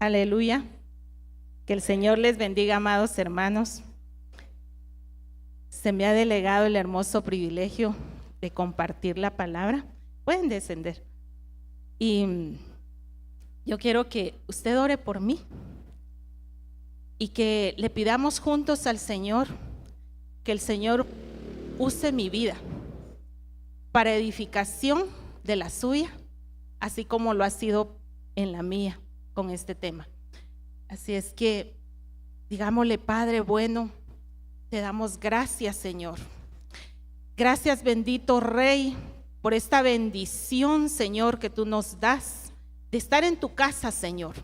Aleluya. Que el Señor les bendiga, amados hermanos. Se me ha delegado el hermoso privilegio de compartir la palabra. Pueden descender. Y yo quiero que usted ore por mí y que le pidamos juntos al Señor que el Señor use mi vida para edificación de la suya, así como lo ha sido en la mía con este tema. Así es que digámosle: Padre bueno, te damos gracias, Señor. Gracias, bendito Rey, por esta bendición, Señor, que tú nos das de estar en tu casa, Señor.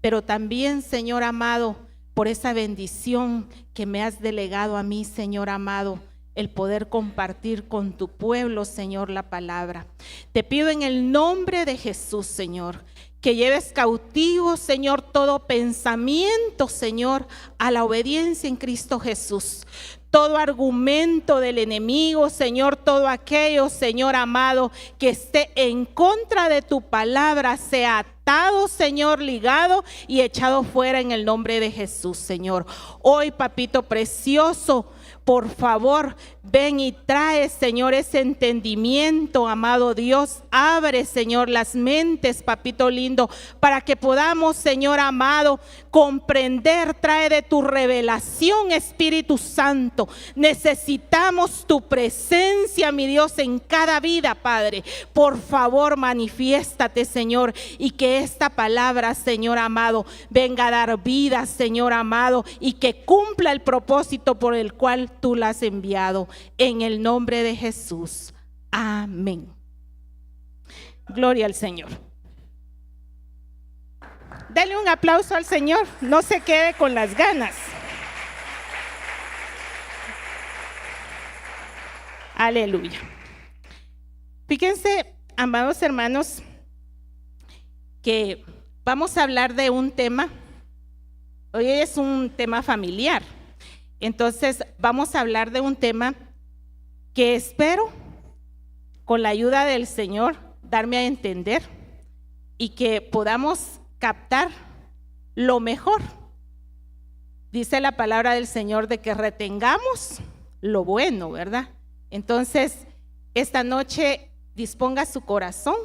Pero también, Señor amado, por esa bendición que me has delegado a mí, Señor amado, el poder compartir con tu pueblo, Señor, la palabra. Te pido en el nombre de Jesús, Señor, que lleves cautivo, Señor, todo pensamiento, Señor, a la obediencia en Cristo Jesús. Todo argumento del enemigo, Señor, todo aquello, Señor amado, que esté en contra de tu palabra, sea atado, Señor, ligado y echado fuera en el nombre de Jesús, Señor. Hoy, papito precioso, por favor, ven y trae, Señor, ese entendimiento, amado Dios. Abre, Señor, las mentes, papito lindo, para que podamos, Señor amado, comprender. Trae de tu revelación, Espíritu Santo. Necesitamos tu presencia, mi Dios, en cada vida, Padre. Por favor, manifiéstate, Señor, y que esta palabra, Señor amado, venga a dar vida, Señor amado, y que cumpla el propósito por el cual tú la has enviado, en el nombre de Jesús. Amén. Gloria al Señor. Dale un aplauso al Señor, no se quede con las ganas. Aleluya. Fíjense, amados hermanos, que vamos a hablar de un tema. Hoy es un tema familiar. Entonces vamos a hablar de un tema que espero, con la ayuda del Señor, darme a entender y que podamos captar lo mejor. Dice la palabra del Señor de que retengamos lo bueno, ¿verdad? Entonces, esta noche disponga su corazón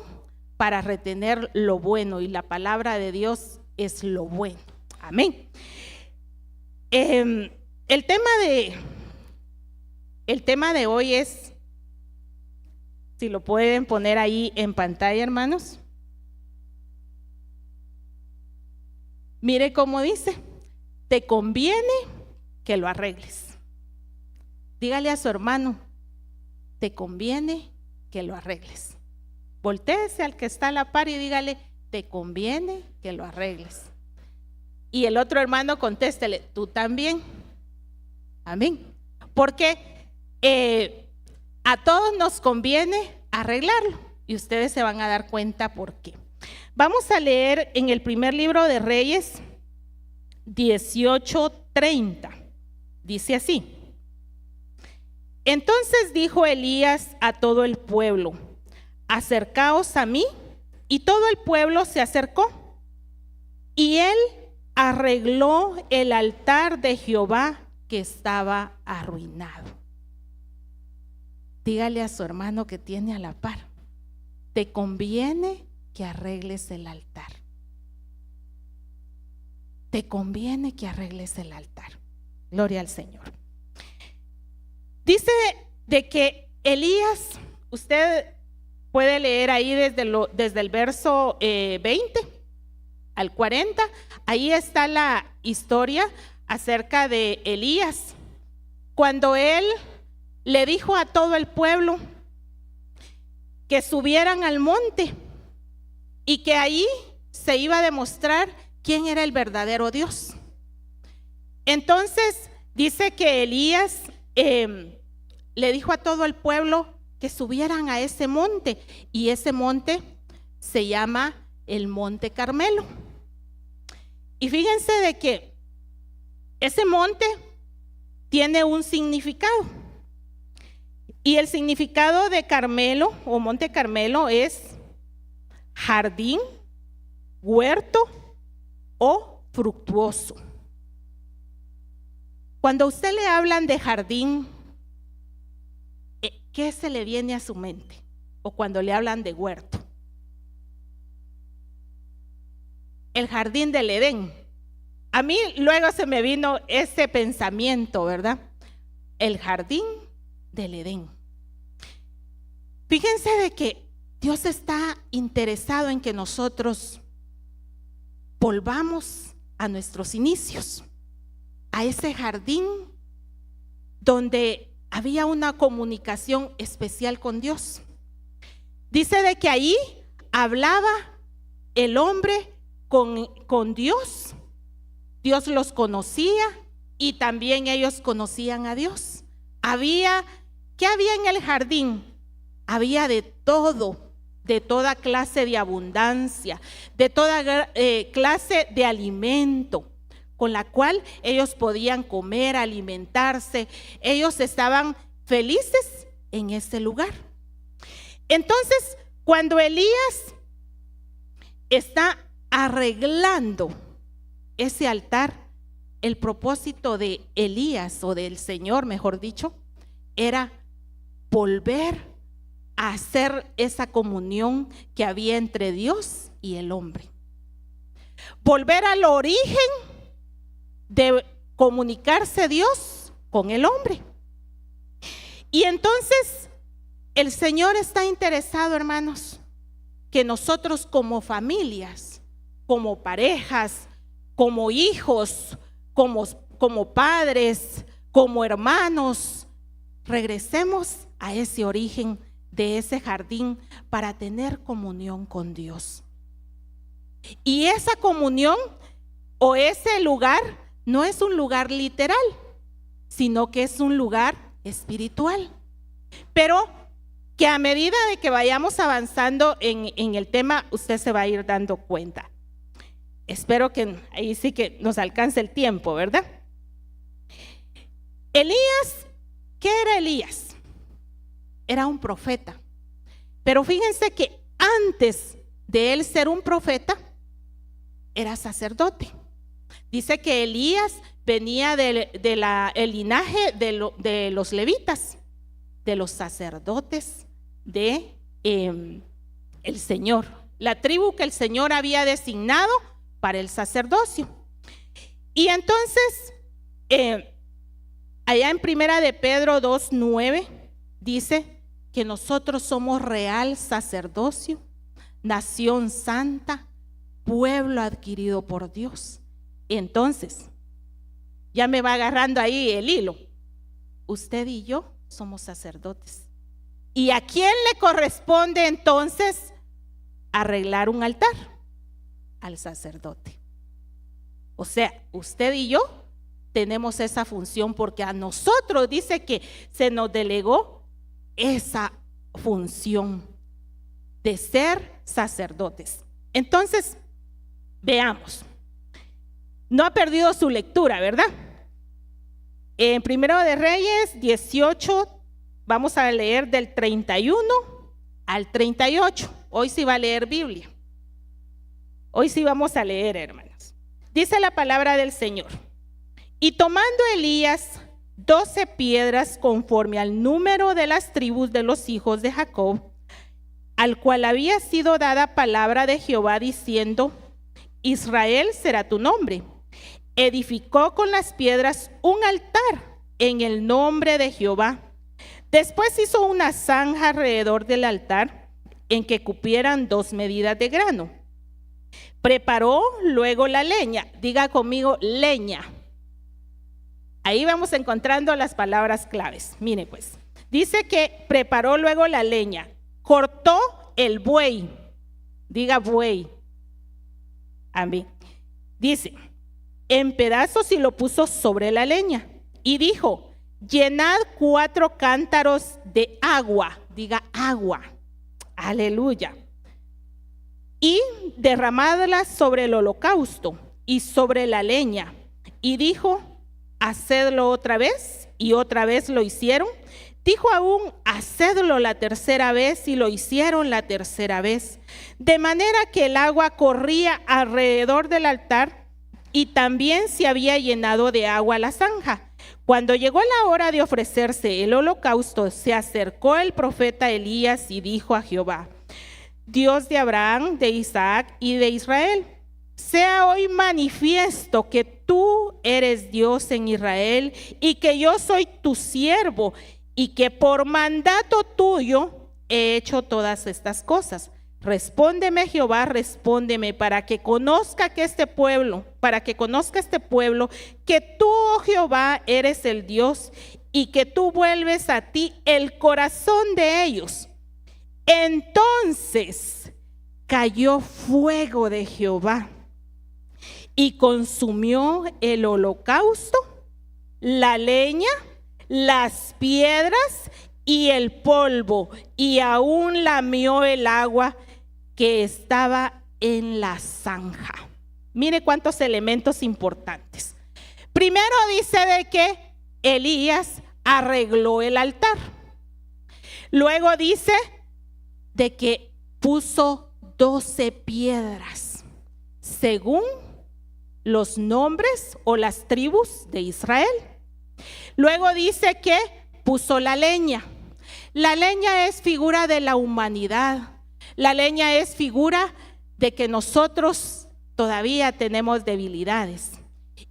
para retener lo bueno, y la palabra de Dios es lo bueno. Amén. El tema de hoy es, si lo pueden poner ahí en pantalla, hermanos. Mire cómo dice: te conviene que lo arregles. Dígale a su hermano: te conviene que lo arregles. Voltéese al que está a la par y dígale: te conviene que lo arregles. Y el otro hermano contéstele: tú también. Amén. Porque a todos nos conviene arreglarlo, y ustedes se van a dar cuenta por qué. Vamos a leer en el primer libro de Reyes 18:30. Dice así: entonces dijo Elías a todo el pueblo: acercaos a mí. Y todo el pueblo se acercó, y él arregló el altar de Jehová que estaba arruinado. Dígale a su hermano que tiene a la par: te conviene que arregles el altar. Te conviene que arregles el altar. Gloria al Señor. Dice de que Elías, usted puede leer ahí desde el verso 20 al 40, ahí está la historia acerca de Elías, cuando él le dijo a todo el pueblo que subieran al monte y que ahí se iba a demostrar quién era el verdadero Dios. Entonces dice que Elías le dijo a todo el pueblo que subieran a ese monte, y ese monte se llama el Monte Carmelo. Y fíjense de que ese monte tiene un significado, y el significado de Carmelo o Monte Carmelo es jardín, huerto o fructuoso. Cuando a usted le hablan de jardín, ¿qué se le viene a su mente? O cuando le hablan de huerto. El jardín del Edén. A mí luego se me vino ese pensamiento, ¿verdad? El jardín del Edén. Fíjense de que Dios está interesado en que nosotros volvamos a nuestros inicios, a ese jardín donde había una comunicación especial con Dios. Dice de que ahí hablaba el hombre con Dios. Dios los conocía y también ellos conocían a Dios. ¿Qué había en el jardín? Había de todo, de toda clase de abundancia, de toda clase de alimento, con la cual ellos podían comer, alimentarse. Ellos estaban felices en ese lugar. Entonces, cuando Elías está arreglando ese altar, el propósito de Elías, o del Señor, mejor dicho, era volver a hacer esa comunión que había entre Dios y el hombre. Volver al origen de comunicarse Dios con el hombre. Y entonces el Señor está interesado, hermanos, que nosotros como familias, como parejas, como hijos, como padres, como hermanos, regresemos a ese origen de ese jardín para tener comunión con Dios. Y esa comunión o ese lugar no es un lugar literal, sino que es un lugar espiritual. Pero que a medida de que vayamos avanzando en el tema, usted se va a ir dando cuenta. Espero que ahí sí que nos alcance el tiempo, ¿verdad? Elías, ¿qué era Elías? Era un profeta. Pero fíjense que antes de él ser un profeta, era sacerdote. Dice que Elías venía del linaje de los levitas, de los sacerdotes de el Señor, la tribu que el Señor había designado para el sacerdocio. Y entonces allá en Primera de Pedro 2:9 dice que nosotros somos real sacerdocio, nación santa, pueblo adquirido por Dios. Entonces ya me va agarrando ahí el hilo. Usted y yo somos sacerdotes. ¿Y a quién le corresponde entonces arreglar un altar? Al sacerdote. O sea, usted y yo tenemos esa función, porque a nosotros dice que se nos delegó esa función de ser sacerdotes. Entonces, veamos. No ha perdido su lectura, ¿verdad? En Primero de Reyes 18, vamos a leer del 31 al 38. Hoy sí va a leer Biblia. Hoy sí vamos a leer, hermanos. Dice la palabra del Señor. Y tomando Elías 12 piedras conforme al número de las tribus de los hijos de Jacob, al cual había sido dada palabra de Jehová diciendo: Israel será tu nombre. Edificó con las piedras un altar en el nombre de Jehová. Después hizo una zanja alrededor del altar en que cupieran 2 medidas de grano. Preparó luego la leña. Diga conmigo, leña. Ahí vamos encontrando las palabras claves. Mire pues, dice que preparó luego la leña, cortó el buey. Diga buey. Amén. Dice, en pedazos y lo puso sobre la leña. Y dijo, llenad 4 cántaros de agua. Diga agua. Aleluya. Y derramadla sobre el holocausto y sobre la leña. Y dijo, hacedlo otra vez. Y otra vez lo hicieron. Dijo aún, hacedlo la tercera vez. Y lo hicieron la tercera vez. De manera que el agua corría alrededor del altar y también se había llenado de agua la zanja. Cuando llegó la hora de ofrecerse el holocausto, se acercó el profeta Elías y dijo a Jehová: Dios de Abraham, de Isaac y de Israel, sea hoy manifiesto que tú eres Dios en Israel y que yo soy tu siervo y que por mandato tuyo he hecho todas estas cosas. Respóndeme, Jehová, respóndeme, para que conozca este pueblo que tú, oh Jehová, eres el Dios y que tú vuelves a ti el corazón de ellos. Entonces cayó fuego de Jehová y consumió el holocausto, la leña, las piedras y el polvo, y aún lamió el agua que estaba en la zanja. Mire cuántos elementos importantes. Primero dice de que Elías arregló el altar. Luego dice de que puso 12 piedras según los nombres o las tribus de Israel. Luego dice que puso la leña. La leña es figura de la humanidad. La leña es figura de que nosotros todavía tenemos debilidades.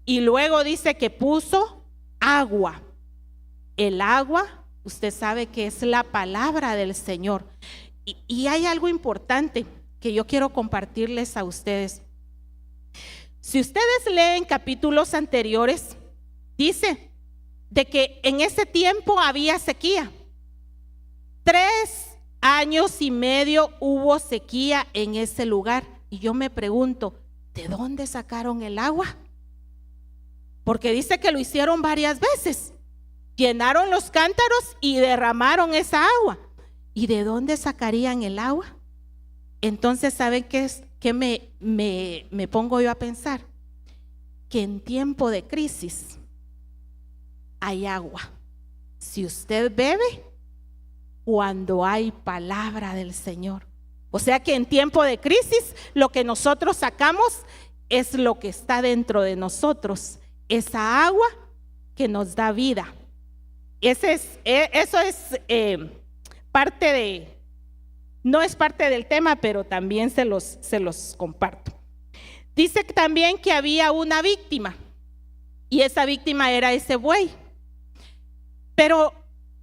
Y luego dice que puso agua. El agua, usted sabe que es la palabra del Señor. Y hay algo importante que yo quiero compartirles a ustedes. Si ustedes leen capítulos anteriores, dice de que en ese tiempo había sequía. 3 años y medio hubo sequía en ese lugar. Y yo me pregunto, ¿de dónde sacaron el agua? Porque dice que lo hicieron varias veces. Llenaron los cántaros y derramaron esa agua. ¿Y de dónde sacarían el agua? Entonces, ¿saben qué es? ¿Qué me pongo yo a pensar? Que en tiempo de crisis hay agua. Si usted bebe, cuando hay palabra del Señor. O sea que en tiempo de crisis lo que nosotros sacamos es lo que está dentro de nosotros, esa agua que nos da vida. Eso es parte de, no es parte del tema, pero también se los comparto. Dice también que había una víctima y esa víctima era ese buey. Pero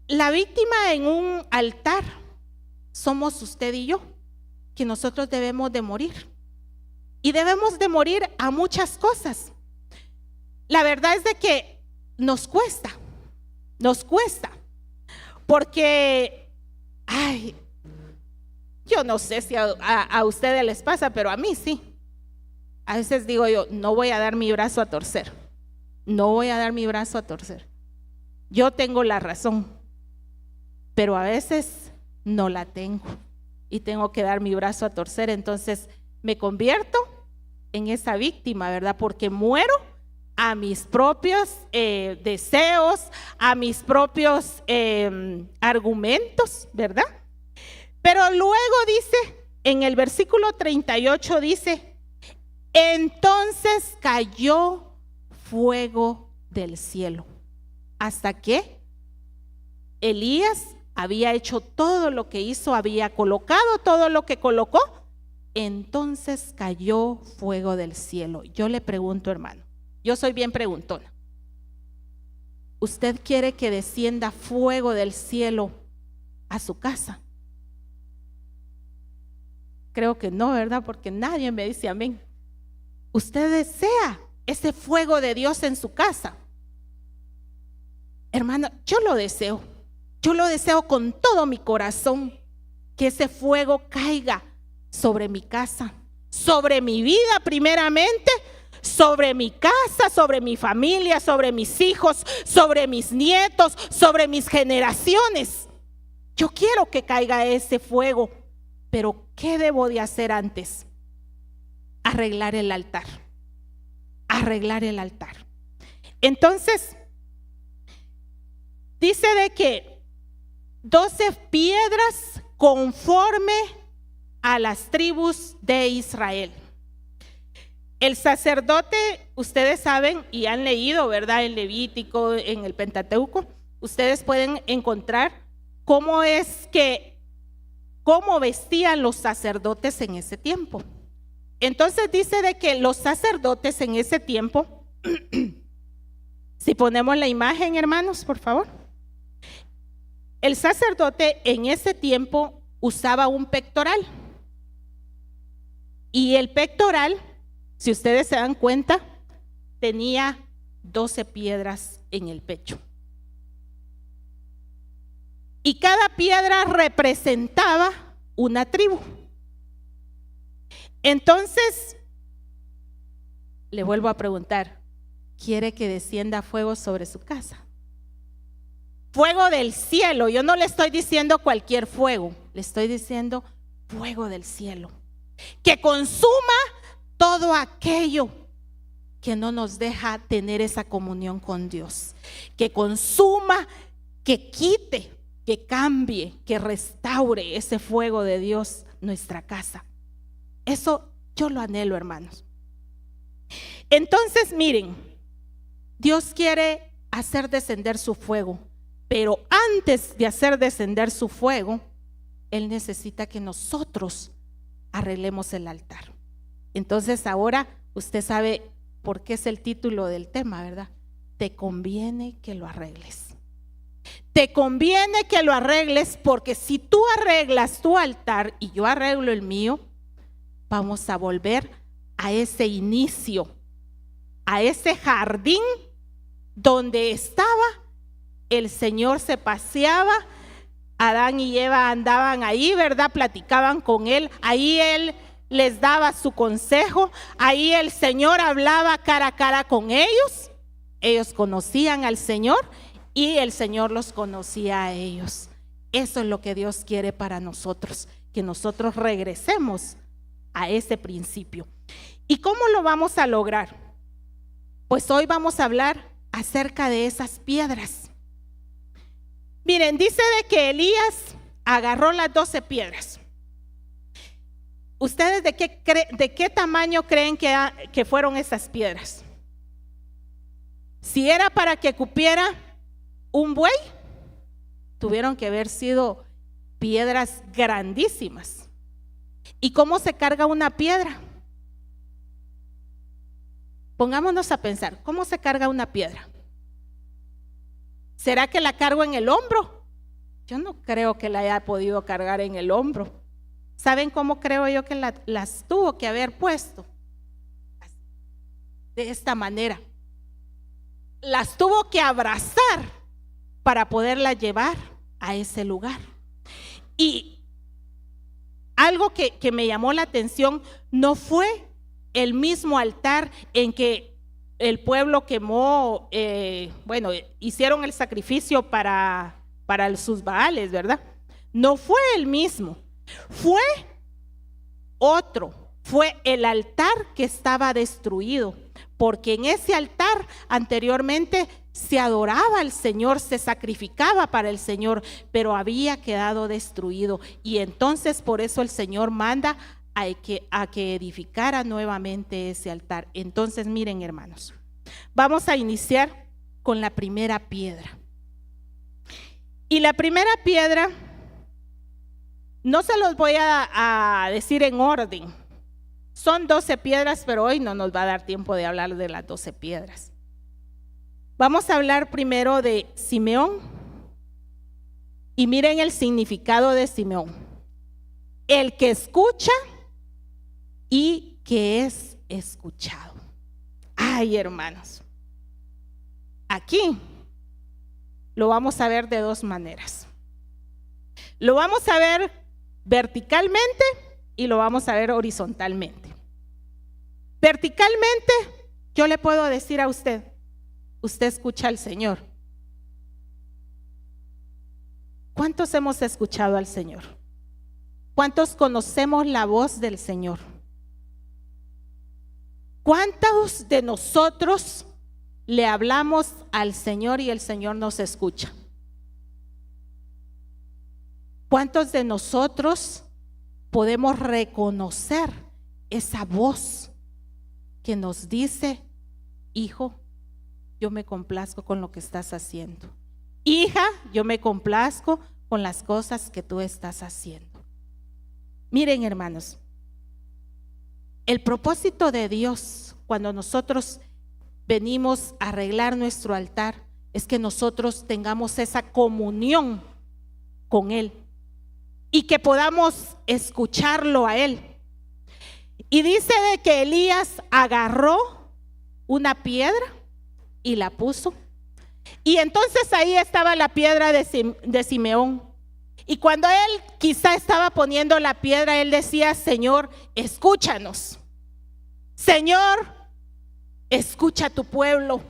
la víctima en un altar somos usted y yo, que nosotros debemos de morir. Y debemos de morir a muchas cosas. La verdad es de que nos cuesta, porque, yo no sé si a ustedes les pasa, pero a mí sí. A veces digo yo, no voy a dar mi brazo a torcer, Yo tengo la razón, pero a veces no la tengo y tengo que dar mi brazo a torcer. Entonces me convierto en esa víctima, ¿verdad? Porque muero a mis propios deseos, a mis propios argumentos, ¿verdad? Pero luego dice, en el versículo 38 dice, entonces cayó fuego del cielo. Hasta que Elías había hecho todo lo que hizo, había colocado todo lo que colocó, entonces cayó fuego del cielo. Yo le pregunto, hermano, yo soy bien preguntona. ¿Usted quiere que descienda fuego del cielo a su casa? Creo que no, ¿verdad? Porque nadie me dice amén. ¿Usted desea ese fuego de Dios en su casa? Hermano, yo lo deseo con todo mi corazón, que ese fuego caiga sobre mi casa, sobre mi vida primeramente, sobre mi casa, sobre mi familia, sobre mis hijos, sobre mis nietos, sobre mis generaciones. Yo quiero que caiga ese fuego, pero ¿qué debo de hacer antes? Arreglar el altar. Entonces, dice de que 12 piedras conforme a las tribus de Israel. El sacerdote, ustedes saben y han leído, ¿verdad? En Levítico, en el Pentateuco, ustedes pueden encontrar cómo vestían los sacerdotes en ese tiempo. Entonces dice de que los sacerdotes en ese tiempo, si ponemos la imagen, hermanos, por favor. El sacerdote en ese tiempo usaba un pectoral. Y el pectoral, si ustedes se dan cuenta, tenía 12 piedras en el pecho. Y cada piedra representaba una tribu. Entonces, le vuelvo a preguntar, ¿quiere que descienda fuego sobre su casa? Fuego del cielo. Yo no le estoy diciendo cualquier fuego, le estoy diciendo fuego del cielo, que consuma todo aquello que no nos deja tener esa comunión con Dios, que consuma, que quite, que cambie, que restaure ese fuego de Dios nuestra casa. Eso yo lo anhelo, hermanos. Entonces, miren, Dios quiere hacer descender su fuego, pero antes de hacer descender su fuego, Él necesita que nosotros arreglemos el altar. Entonces ahora usted sabe por qué es el título del tema, ¿verdad? Te conviene que lo arregles. Te conviene que lo arregles, porque si tú arreglas tu altar y yo arreglo el mío, vamos a volver a ese inicio, a ese jardín donde estaba el Señor, se paseaba, Adán y Eva andaban ahí, ¿verdad? Platicaban con Él, ahí Él les daba su consejo, ahí el Señor hablaba cara a cara con ellos, ellos conocían al Señor y el Señor los conocía a ellos. Eso es lo que Dios quiere para nosotros, que nosotros regresemos a ese principio. ¿Y cómo lo vamos a lograr? Pues hoy vamos a hablar acerca de esas piedras. Miren, dice de que Elías agarró las 12 piedras. ¿Ustedes de qué tamaño creen que fueron esas piedras? Si era para que cupiera un buey, tuvieron que haber sido piedras grandísimas. ¿Y cómo se carga una piedra? Pongámonos a pensar, ¿cómo se carga una piedra? ¿Será que la cargo en el hombro? Yo no creo que la haya podido cargar en el hombro. ¿Saben cómo creo yo que las tuvo que haber puesto? De esta manera. Las tuvo que abrazar para poderla llevar a ese lugar. Y algo que me llamó la atención, no fue el mismo altar en que el pueblo quemó, hicieron el sacrificio para sus baales, ¿verdad? No fue el mismo, fue otro, fue el altar que estaba destruido, porque en ese altar anteriormente se adoraba al Señor, se sacrificaba para el Señor, pero había quedado destruido. Y entonces por eso el Señor manda a que edificara nuevamente ese altar. Entonces miren, hermanos, vamos a iniciar con la primera piedra. Y la primera piedra, no se los voy a decir en orden, son 12 piedras, pero hoy no nos va a dar tiempo de hablar de las 12 piedras. Vamos a hablar primero de Simeón, y miren el significado de Simeón: el que escucha y que es escuchado. Ay, hermanos, aquí lo vamos a ver de dos maneras. Lo vamos a ver verticalmente y lo vamos a ver horizontalmente. Verticalmente, yo le puedo decir a usted, usted escucha al Señor. ¿Cuántos hemos escuchado al Señor? ¿Cuántos conocemos la voz del Señor? ¿Cuántos de nosotros le hablamos al Señor y el Señor nos escucha? ¿Cuántos de nosotros podemos reconocer esa voz que nos dice: hijo, yo me complazco con lo que estás haciendo. Hija, yo me complazco con las cosas que tú estás haciendo. Miren, hermanos, el propósito de Dios cuando nosotros venimos a arreglar nuestro altar es que nosotros tengamos esa comunión con Él y que podamos escucharlo a Él. Y dice de que Elías agarró una piedra y la puso. Y entonces ahí estaba la piedra de Simeón. Y cuando él quizá estaba poniendo la piedra, él decía: Señor, escúchanos. Señor, escucha a tu pueblo.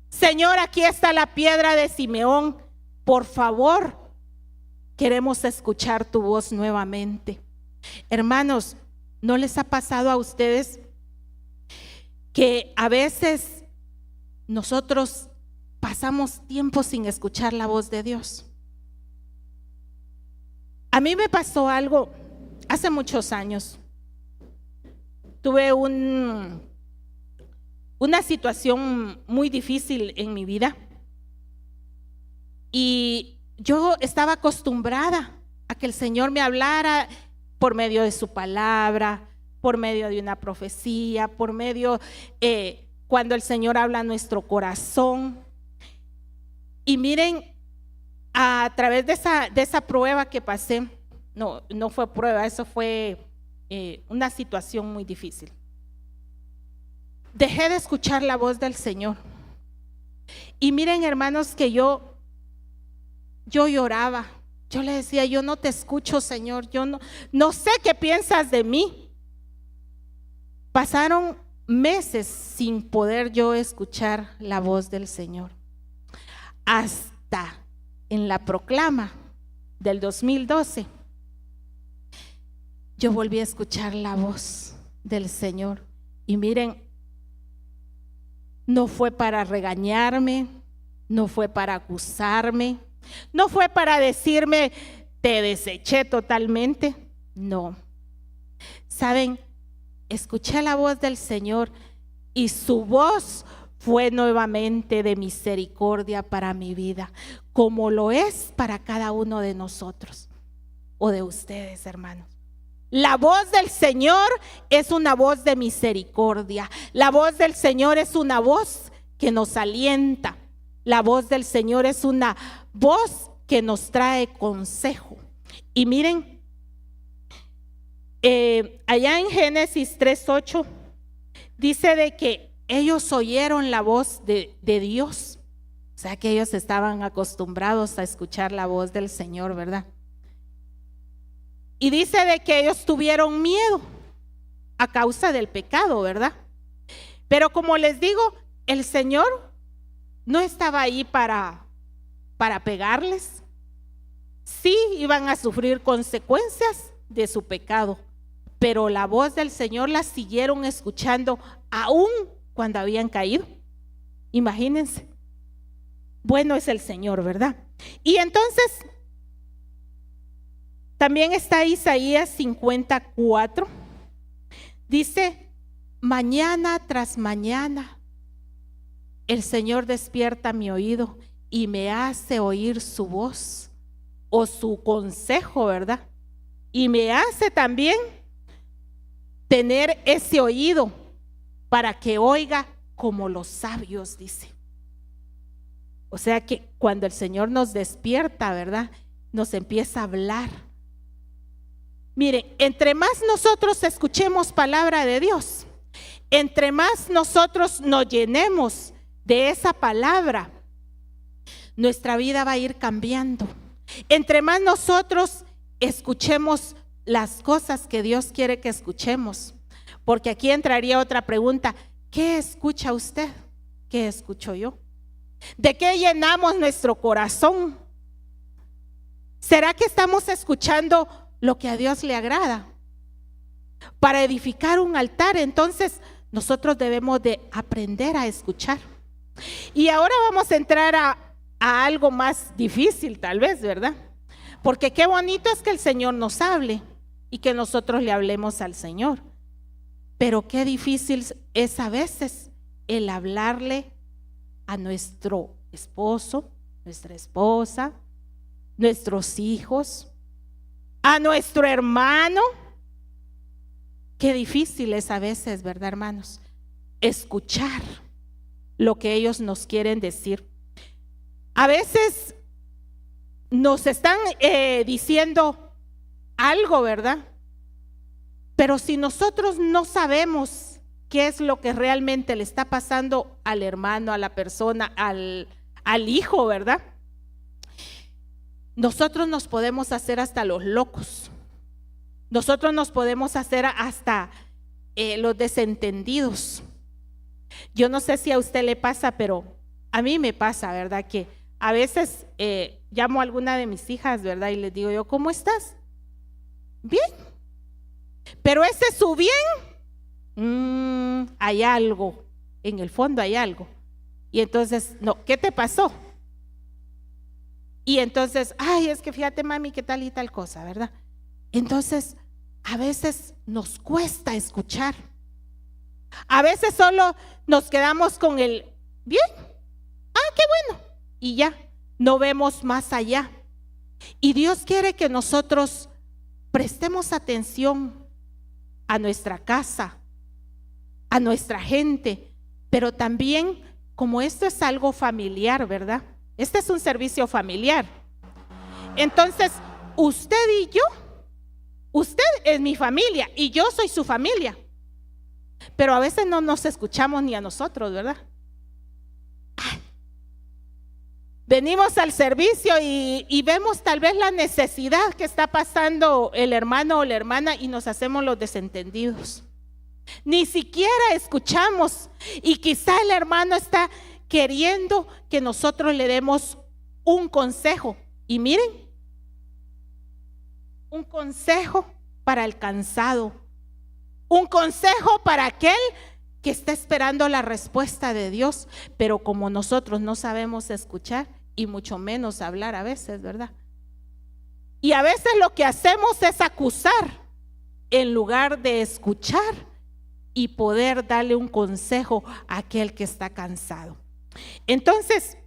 Señor, aquí está la piedra de Simeón. Por favor, queremos escuchar tu voz nuevamente. Hermanos, ¿no les ha pasado a ustedes que a veces nosotros pasamos tiempo sin escuchar la voz de Dios? A mí me pasó algo hace muchos años. Tuve una situación muy difícil en mi vida y yo estaba acostumbrada a que el Señor me hablara por medio de su palabra, por medio de una profecía, por medio cuando el Señor habla a nuestro corazón. Y miren, a través de esa prueba que pasé, no fue prueba, eso fue una situación muy difícil. Dejé de escuchar la voz del Señor. Y miren, hermanos, que yo lloraba. Yo le decía: yo no te escucho, Señor, yo no sé qué piensas de mí. Pasaron meses sin poder yo escuchar la voz del Señor. Hasta en la proclama del 2012, yo volví a escuchar la voz del Señor. Y miren, no fue para regañarme, no fue para acusarme, no fue para decirme: te deseché totalmente. No. ¿Saben? Escuché la voz del Señor y su voz fue nuevamente de misericordia para mi vida, como lo es para cada uno de nosotros o de ustedes, hermanos. La voz del Señor es una voz de misericordia. La voz del Señor es una voz que nos alienta. La voz del Señor es una voz que nos trae consejo. Y miren, allá en Génesis 3:8 dice de que ellos oyeron la voz de Dios. O sea que ellos estaban acostumbrados a escuchar la voz del Señor, ¿verdad? Y dice de que ellos tuvieron miedo a causa del pecado, ¿verdad? Pero como les digo, el Señor no estaba ahí para pegarles. Sí iban a sufrir consecuencias de su pecado, pero la voz del Señor la siguieron escuchando aún cuando habían caído. Imagínense. Bueno es el Señor, ¿verdad? Y entonces también está Isaías 54. Dice: mañana tras mañana el Señor despierta mi oído y me hace oír su voz o su consejo, ¿verdad? Y me hace también tener ese oído para que oiga como los sabios, dice. O sea que cuando el Señor nos despierta, ¿verdad?, nos empieza a hablar. Miren, entre más nosotros escuchemos palabra de Dios, entre más nosotros nos llenemos de esa palabra, nuestra vida va a ir cambiando. Entre más nosotros escuchemos las cosas que Dios quiere que escuchemos, porque aquí entraría otra pregunta: ¿qué escucha usted? ¿Qué escucho yo? ¿De qué llenamos nuestro corazón? ¿Será que estamos escuchando lo que a Dios le agrada? Para edificar un altar, entonces nosotros debemos de aprender a escuchar. Y ahora vamos a entrar a algo más difícil, tal vez, ¿verdad? Porque qué bonito es que el Señor nos hable y que nosotros le hablemos al Señor. Pero qué difícil es a veces el hablarle a nuestro esposo, nuestra esposa, nuestros hijos, a nuestro hermano. Qué difícil es a veces, ¿verdad, hermanos? Escuchar lo que ellos nos quieren decir. A veces nos están diciendo algo, ¿verdad? Pero si nosotros no sabemos qué es lo que realmente le está pasando al hermano, a la persona, al hijo, ¿verdad? Nosotros nos podemos hacer hasta los locos. Nosotros nos podemos hacer hasta los desentendidos. Yo no sé si a usted le pasa, pero a mí me pasa, ¿verdad? Que a veces llamo a alguna de mis hijas, ¿verdad? Y les digo yo, ¿cómo estás? Bien. Pero ese su bien, hay algo, en el fondo hay algo. Y entonces, no, ¿qué te pasó? Y entonces, ay, es que fíjate, mami, qué tal y tal cosa, ¿verdad? Entonces, a veces nos cuesta escuchar. A veces solo nos quedamos con el bien, qué bueno, y ya, no vemos más allá. Y Dios quiere que nosotros prestemos atención a nuestra casa, a nuestra gente, pero también, como esto es algo familiar, ¿verdad? Este es un servicio familiar. Entonces, usted y yo, usted es mi familia y yo soy su familia. Pero a veces no nos escuchamos ni a nosotros, ¿verdad? Venimos al servicio y vemos tal vez la necesidad que está pasando el hermano o la hermana y nos hacemos los desentendidos. Ni siquiera escuchamos y quizá el hermano está queriendo que nosotros le demos un consejo. Y miren, un consejo para el cansado, un consejo para aquel que está esperando la respuesta de Dios, pero como nosotros no sabemos escuchar y mucho menos hablar a veces, ¿verdad? Y a veces lo que hacemos es acusar en lugar de escuchar y poder darle un consejo a aquel que está cansado. Entonces,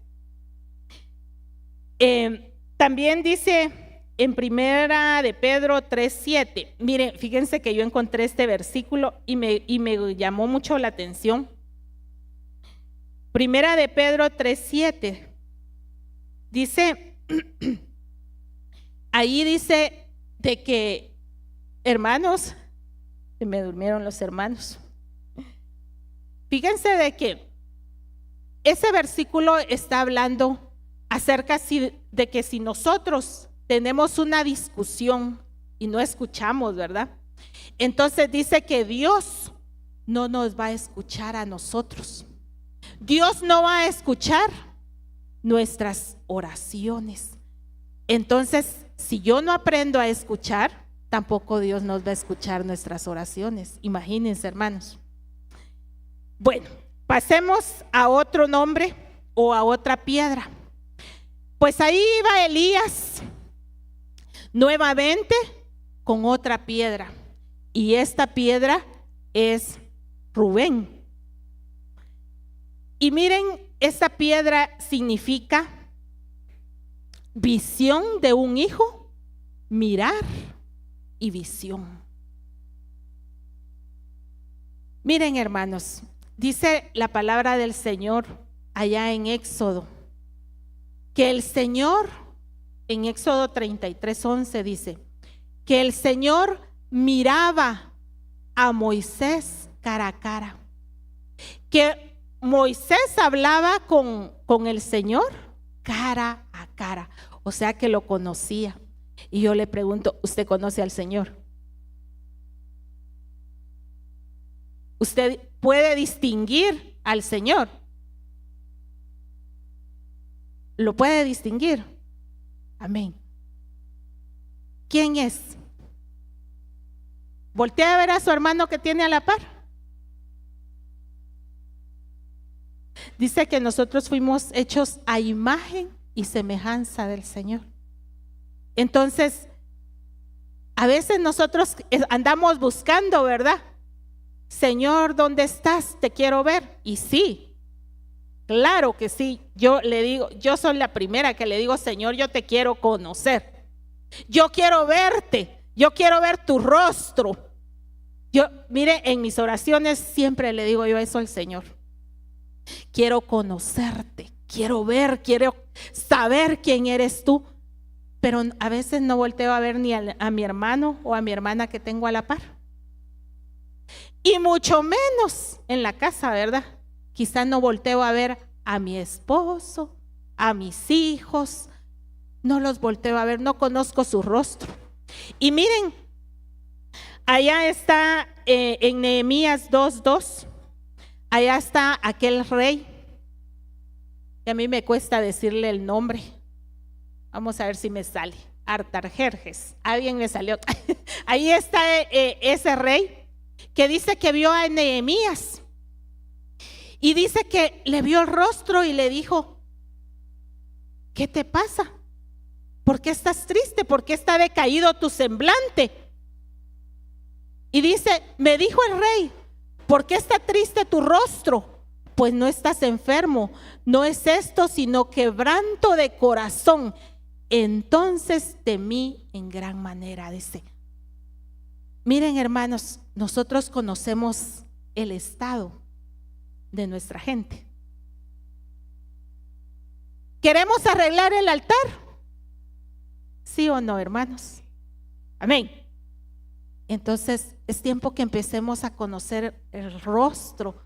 también dice en Primera de Pedro 3:7, miren, fíjense que yo encontré este versículo y me llamó mucho la atención. Primera de Pedro 3:7 dice, ahí dice de que, hermanos, se me durmieron los hermanos. Fíjense de que ese versículo está hablando acerca de que si nosotros tenemos una discusión y no escuchamos, ¿verdad? Entonces dice que Dios no nos va a escuchar a nosotros. Dios no va a escuchar nuestras oraciones. Entonces, si yo no aprendo a escuchar, tampoco Dios nos va a escuchar nuestras oraciones. Imagínense, hermanos. Bueno, pasemos a otro nombre o a otra piedra. Pues ahí iba Elías nuevamente con otra piedra, y esta piedra es Rubén. Y miren, esta piedra significa visión de un hijo, mirar y visión. Miren, hermanos, dice la palabra del Señor allá en Éxodo, que el Señor, en Éxodo 33:11 dice, que el Señor miraba a Moisés cara a cara, que Moisés hablaba con el Señor cara a cara, o sea que lo conocía. Y yo le pregunto, ¿usted conoce al Señor? ¿Usted puede distinguir al Señor? ¿Lo puede distinguir? Amén. ¿Quién es? Voltea a ver a su hermano que tiene a la par. Dice que nosotros fuimos hechos a imagen y semejanza del Señor. Entonces, a veces nosotros andamos buscando, ¿verdad? Señor, ¿dónde estás? Te quiero ver. Y sí, claro que sí. Yo le digo, yo soy la primera que le digo, Señor, yo te quiero conocer. Yo quiero verte. Yo quiero ver tu rostro. Yo, mire, en mis oraciones siempre le digo yo eso al Señor. Quiero conocerte, quiero ver, quiero saber quién eres tú. Pero a veces no volteo a ver ni a mi hermano o a mi hermana que tengo a la par. Y mucho menos en la casa, ¿verdad? Quizás no volteo a ver a mi esposo, a mis hijos. No los volteo a ver, no conozco su rostro. Y miren, allá está en Nehemías 2:2, allá está aquel rey, que a mí me cuesta decirle el nombre. Vamos a ver si me sale. Artajerjes, alguien me salió. Ahí está ese rey que dice que vio a Nehemías y dice que le vio el rostro y le dijo: ¿qué te pasa? ¿Por qué estás triste? ¿Por qué está decaído tu semblante? Y dice, me dijo el rey: ¿por qué está triste tu rostro? Pues no estás enfermo, no es esto sino quebranto de corazón. Entonces temí en gran manera. Dice, miren hermanos, nosotros conocemos el estado de nuestra gente. ¿Queremos arreglar el altar? ¿Sí o no, hermanos? Amén. Entonces es tiempo que empecemos a conocer el rostro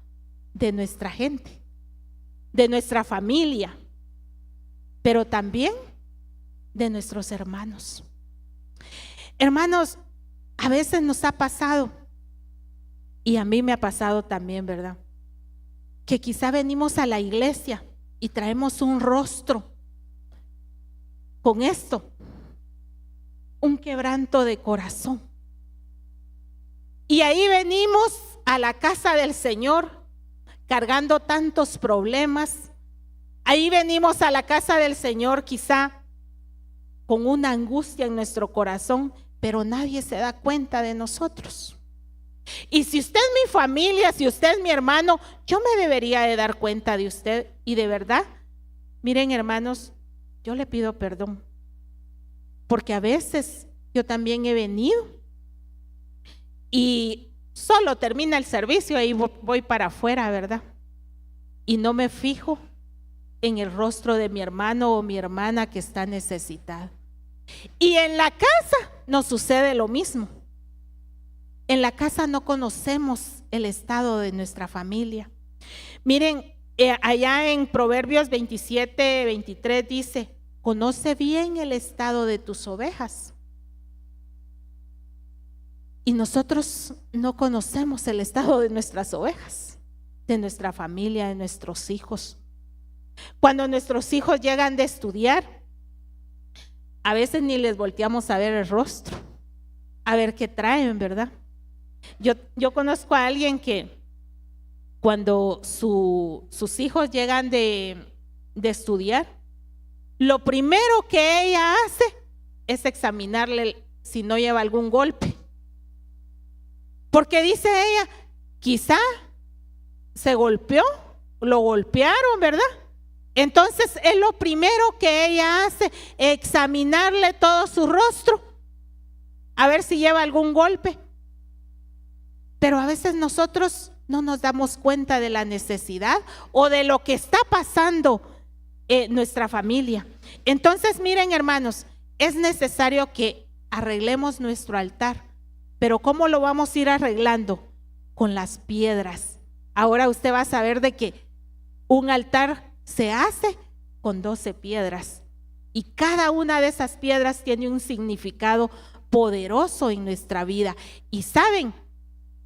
de nuestra gente, de nuestra familia, pero también de nuestros hermanos. Hermanos, a veces nos ha pasado, y a mí me ha pasado también, ¿verdad? Que quizá venimos a la iglesia y traemos un rostro con esto, un quebranto de corazón. Y ahí venimos a la casa del Señor cargando tantos problemas. Ahí venimos a la casa del Señor quizá con una angustia en nuestro corazón, pero nadie se da cuenta de nosotros. Y si usted es mi familia, si usted es mi hermano, yo me debería de dar cuenta de usted. Y de verdad, miren hermanos, yo le pido perdón, porque a veces yo también he venido y solo termina el servicio y voy para afuera, ¿verdad? Y no me fijo en el rostro de mi hermano o mi hermana que está necesitada. Y en la casa nos sucede lo mismo. En la casa no conocemos el estado de nuestra familia. Miren, allá en Proverbios 27:23 dice: conoce bien el estado de tus ovejas. Y nosotros no conocemos el estado de nuestras ovejas, de nuestra familia, de nuestros hijos. Cuando nuestros hijos llegan de estudiar, a veces ni les volteamos a ver el rostro, a ver qué traen, ¿verdad? Yo conozco a alguien que cuando sus hijos llegan de estudiar, lo primero que ella hace es examinarle si no lleva algún golpe. Porque dice ella, quizá se golpeó, lo golpearon, ¿verdad? Entonces es lo primero que ella hace, examinarle todo su rostro, a ver si lleva algún golpe. Pero a veces nosotros no nos damos cuenta de la necesidad o de lo que está pasando en nuestra familia. Entonces miren hermanos, es necesario que arreglemos nuestro altar. Pero ¿cómo lo vamos a ir arreglando? Con las piedras. Ahora usted va a saber de que un altar se hace con 12 piedras. Y cada una de esas piedras tiene un significado poderoso en nuestra vida. Y saben,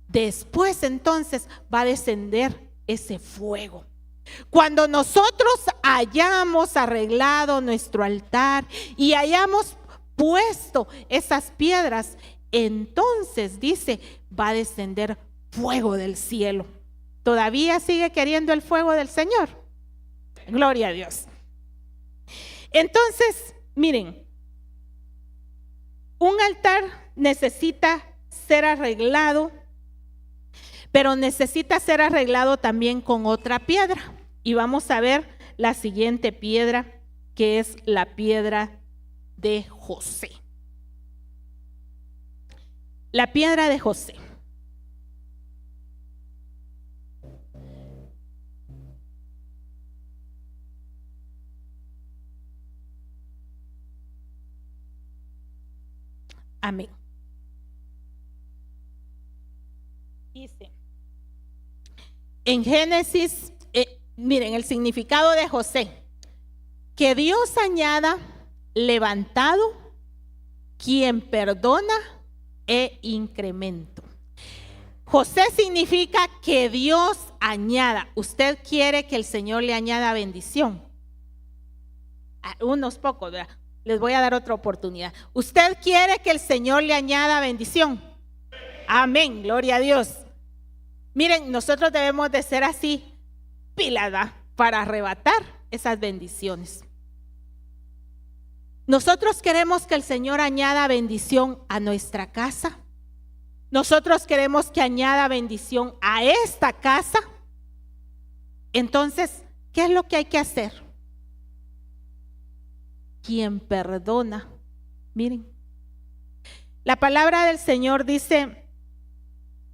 después entonces va a descender ese fuego. Cuando nosotros hayamos arreglado nuestro altar y hayamos puesto esas piedras, entonces dice, va a descender fuego del cielo. ¿Todavía sigue queriendo el fuego del Señor? Gloria a Dios. Entonces, miren, un altar necesita ser arreglado, pero necesita ser arreglado también con otra piedra. Y vamos a ver la siguiente piedra, que es la piedra de José. La piedra de José. Amén. Dice en Génesis, miren el significado de José: que Dios añada levantado, quien perdona e incremento. José significa que Dios añada. ¿Usted quiere que el Señor le añada bendición? A unos pocos, ¿verdad? Les voy a dar otra oportunidad. ¿Usted quiere que el Señor le añada bendición? Amén, gloria a Dios. Miren, nosotros debemos de ser así, pilas, para arrebatar esas bendiciones. Nosotros queremos que el Señor añada bendición a nuestra casa. Nosotros queremos que añada bendición a esta casa. Entonces, ¿qué es lo que hay que hacer? Quien perdona. Miren, la palabra del Señor dice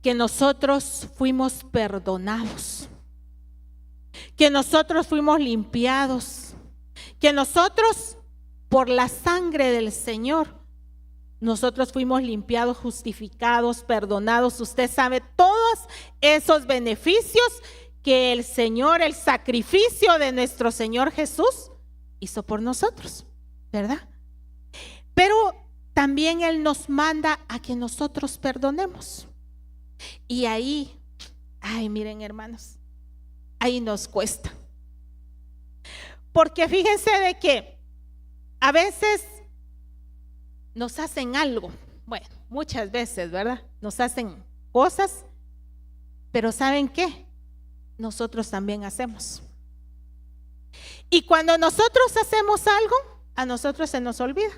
que nosotros fuimos perdonados, que nosotros fuimos limpiados, que nosotros por la sangre del Señor, nosotros fuimos limpiados, justificados, perdonados. Usted sabe todos esos beneficios que el Señor, el sacrificio de nuestro Señor Jesús hizo por nosotros, ¿verdad? Pero también Él nos manda a que nosotros perdonemos. Y ahí, ay, miren hermanos, ahí nos cuesta. Porque fíjense de que a veces nos hacen algo, bueno, muchas veces, ¿verdad? Nos hacen cosas, pero ¿saben qué? Nosotros también hacemos. Y cuando nosotros hacemos algo, a nosotros se nos olvida.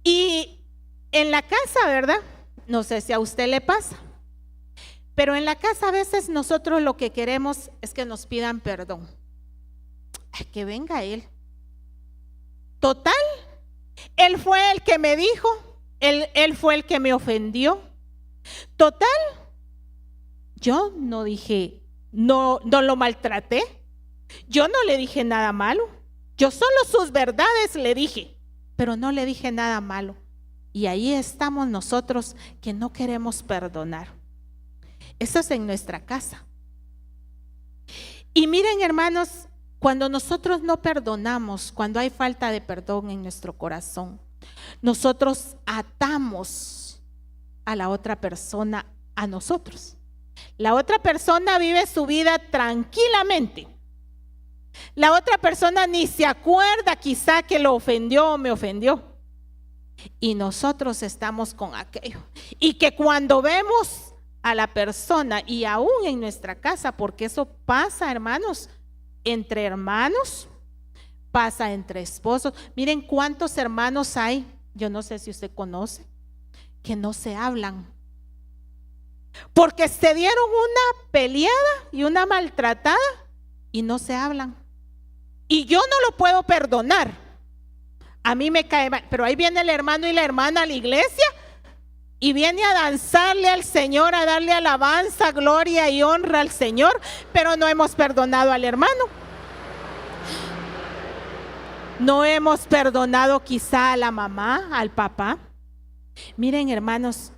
Y en la casa, ¿verdad? No sé si a usted le pasa, pero en la casa a veces nosotros lo que queremos es que nos pidan perdón. Ay, que venga Él. Total, Él fue el que me dijo, Él fue el que me ofendió. Total, yo no dije, no lo maltraté. Yo no le dije nada malo. Yo solo sus verdades le dije, pero no le dije nada malo. Y ahí estamos nosotros que no queremos perdonar. Eso es en nuestra casa. Y miren, hermanos, cuando nosotros no perdonamos, cuando hay falta de perdón en nuestro corazón, nosotros atamos a la otra persona a nosotros. La otra persona vive su vida tranquilamente. La otra persona ni se acuerda quizá que lo ofendió o me ofendió. Y nosotros estamos con aquello. Y que cuando vemos a la persona, y aún en nuestra casa, porque eso pasa, hermanos, entre hermanos, pasa entre esposos. Miren cuántos hermanos hay, yo no sé si usted conoce, que no se hablan. Porque se dieron una peleada y una maltratada y no se hablan. Y yo no lo puedo perdonar. A mí me cae mal, pero ahí viene el hermano y la hermana a la iglesia y viene a danzarle al Señor, a darle alabanza, gloria y honra al Señor, pero no hemos perdonado al hermano. No hemos perdonado quizá a la mamá, al papá. Miren, hermanos,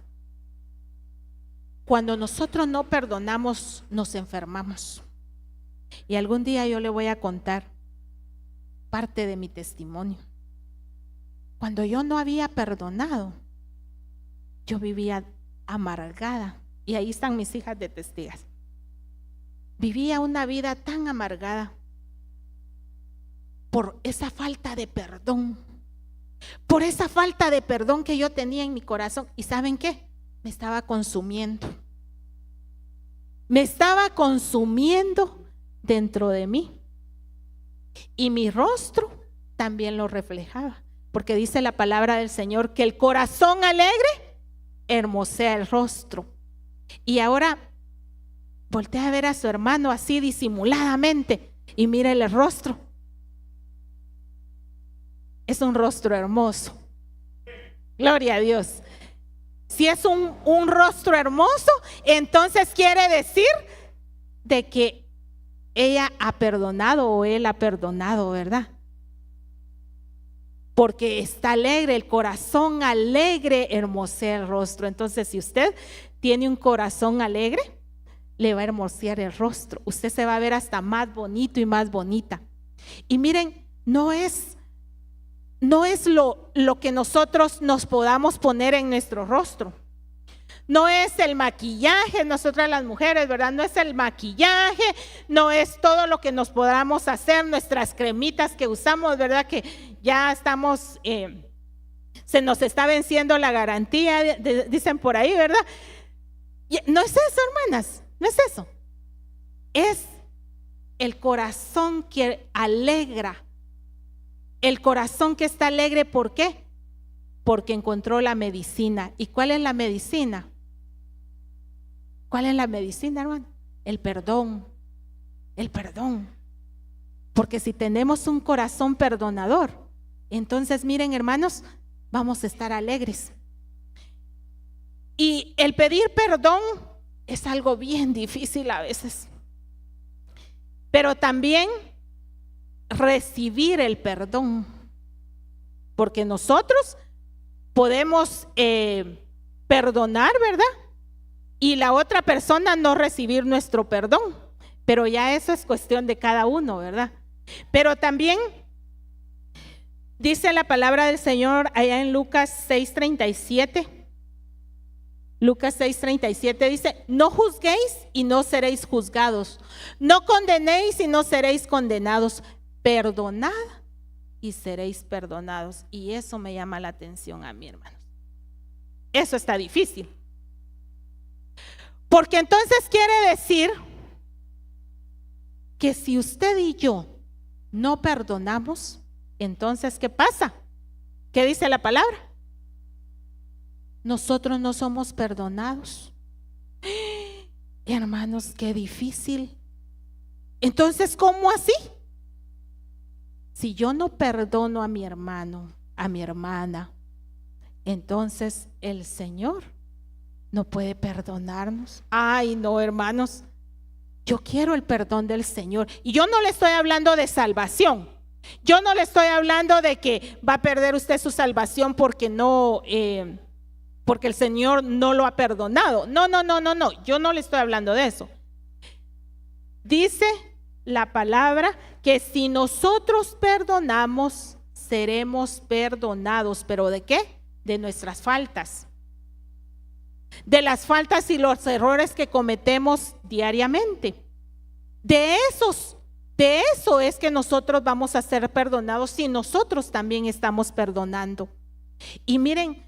cuando nosotros no perdonamos, nos enfermamos. Y algún día yo le voy a contar parte de mi testimonio. Cuando yo no había perdonado, yo vivía amargada. Y ahí están mis hijas de testigas. Vivía una vida tan amargada por esa falta de perdón. Por esa falta de perdón que yo tenía en mi corazón. ¿Y saben qué? Me estaba consumiendo. Me estaba consumiendo dentro de mí. Y mi rostro también lo reflejaba. Porque dice la palabra del Señor que el corazón alegre hermosea el rostro. Y ahora voltea a ver a su hermano así disimuladamente y mírele el rostro. Es un rostro hermoso. Gloria a Dios. Si es un rostro hermoso, entonces quiere decir de que ella ha perdonado o él ha perdonado, ¿verdad? Porque está alegre, el corazón alegre hermosea el rostro. Entonces, si usted tiene un corazón alegre, le va a hermosear el rostro. Usted se va a ver hasta más bonito y más bonita. Y miren, no es lo que nosotros nos podamos poner en nuestro rostro. No es el maquillaje, nosotras las mujeres, ¿verdad? No es el maquillaje, no es todo lo que nos podamos hacer, nuestras cremitas que usamos, ¿verdad? Que ya estamos, se nos está venciendo la garantía, dicen por ahí, ¿verdad? No es eso, hermanas, no es eso. Es el corazón que alegra, el corazón que está alegre, ¿por qué? Porque encontró la medicina. ¿Y cuál es la medicina? ¿Cuál es la medicina, hermano? El perdón. El perdón. Porque si tenemos un corazón perdonador, entonces miren, hermanos, vamos a estar alegres. Y el pedir perdón es algo bien difícil a veces. Pero también recibir el perdón. Porque nosotros podemos perdonar, ¿verdad? Y la otra persona no recibir nuestro perdón. Pero ya eso es cuestión de cada uno, ¿verdad? Pero también dice la palabra del Señor allá en Lucas 6:37. Lucas 6:37 dice: no juzguéis y no seréis juzgados, no condenéis y no seréis condenados, perdonad y seréis perdonados. Y eso me llama la atención a mí, hermanos. Eso está difícil. Porque entonces quiere decir que si usted y yo no perdonamos, entonces ¿qué pasa? ¿Qué dice la palabra? Nosotros no somos perdonados. Hermanos, qué difícil. Entonces, ¿cómo así? Si yo no perdono a mi hermano, a mi hermana, entonces el Señor no puede perdonarnos. Ay, no, hermanos. Yo quiero el perdón del Señor. Y yo no le estoy hablando de salvación. Yo no le estoy hablando de que va a perder usted su salvación porque porque el Señor no lo ha perdonado. No. Yo no le estoy hablando de eso. Dice la palabra que si nosotros perdonamos, seremos perdonados. ¿Pero de qué? De nuestras faltas. De las faltas y los errores que cometemos diariamente. De eso es que nosotros vamos a ser perdonados si nosotros también estamos perdonando. Y miren,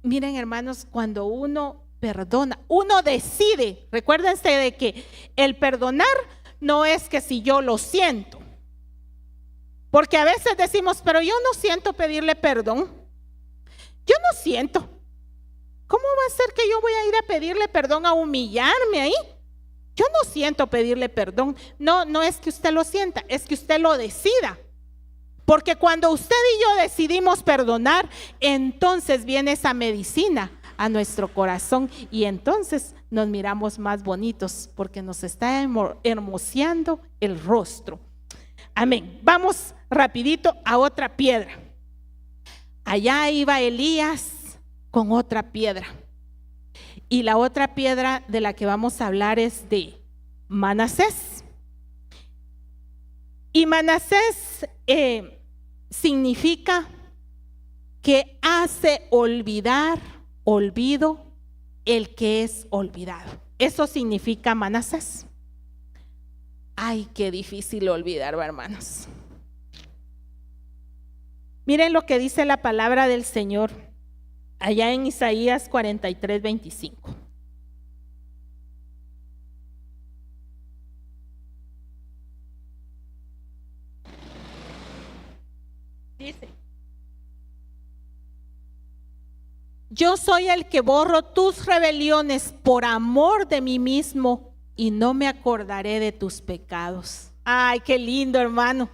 miren, hermanos, cuando uno perdona, uno decide. Recuérdense de que el perdonar no es que si yo lo siento. Porque a veces decimos, pero yo no siento pedirle perdón. Yo no siento. ¿Cómo va a ser que yo voy a ir a pedirle perdón, a humillarme ahí? Yo no siento pedirle perdón. No es que usted lo sienta, es que usted lo decida. Porque cuando usted y yo decidimos perdonar, entonces viene esa medicina a nuestro corazón y entonces nos miramos más bonitos porque nos está hermoseando el rostro. Amén. Vamos rapidito a otra piedra. Allá iba Elías con otra piedra. Y la otra piedra de la que vamos a hablar es de Manasés. Y Manasés significa que hace olvido el que es olvidado. Eso significa Manasés. Ay, qué difícil olvidar, hermanos. Miren lo que dice la palabra del Señor allá en Isaías 43:25. Dice: yo soy el que borro tus rebeliones por amor de mí mismo y no me acordaré de tus pecados. Ay, qué lindo, hermano.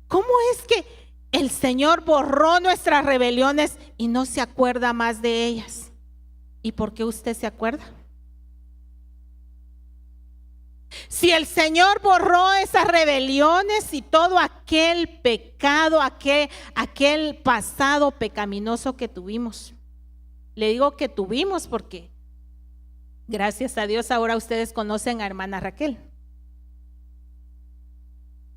¿Cómo es que el Señor borró nuestras rebeliones y no se acuerda más de ellas? ¿Y por qué usted se acuerda? Si el Señor borró esas rebeliones y todo aquel pecado, aquel pasado pecaminoso que tuvimos. Le digo que tuvimos porque gracias a Dios ahora ustedes conocen a hermana Raquel.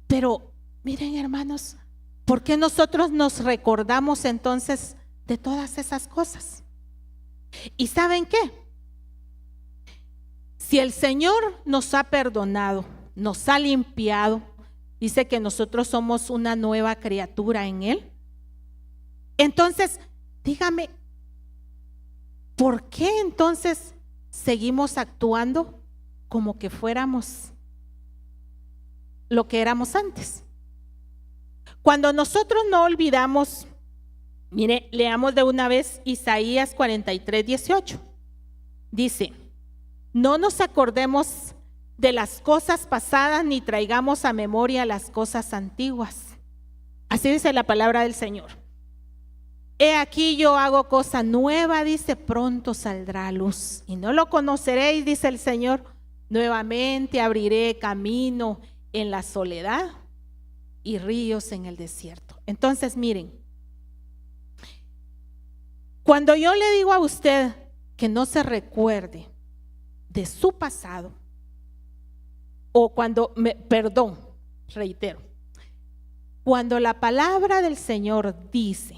Pero miren, hermanos, ¿por qué nosotros nos recordamos entonces de todas esas cosas? ¿Y saben qué? Si el Señor nos ha perdonado, nos ha limpiado, dice que nosotros somos una nueva criatura en Él. Entonces, dígame, ¿por qué entonces seguimos actuando como que fuéramos lo que éramos antes? Cuando nosotros no olvidamos, mire, leamos de una vez Isaías 43:18. Dice: no nos acordemos de las cosas pasadas ni traigamos a memoria las cosas antiguas. Así dice la palabra del Señor. He aquí yo hago cosa nueva, dice, pronto saldrá a luz. Y no lo conoceréis, dice el Señor. Nuevamente abriré camino en la soledad y ríos en el desierto. Entonces, miren, cuando yo le digo a usted que no se recuerde de su pasado, o reitero, cuando la palabra del Señor dice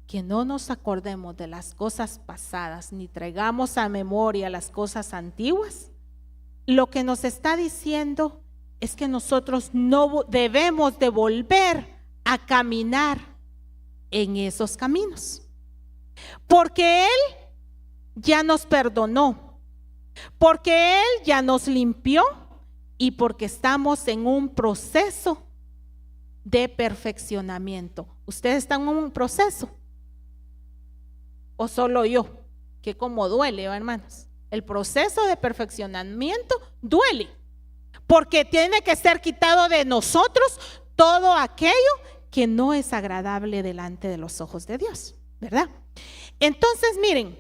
que no nos acordemos de las cosas pasadas ni traigamos a memoria las cosas antiguas, lo que nos está diciendo es que nosotros no debemos de volver a caminar en esos caminos, porque Él ya nos perdonó, porque Él ya nos limpió y porque estamos en un proceso de perfeccionamiento. ¿Ustedes están en un proceso? ¿O solo yo? Que como duele, hermanos. El proceso de perfeccionamiento duele, porque tiene que ser quitado de nosotros todo aquello que no es agradable delante de los ojos de Dios, ¿verdad? Entonces, miren,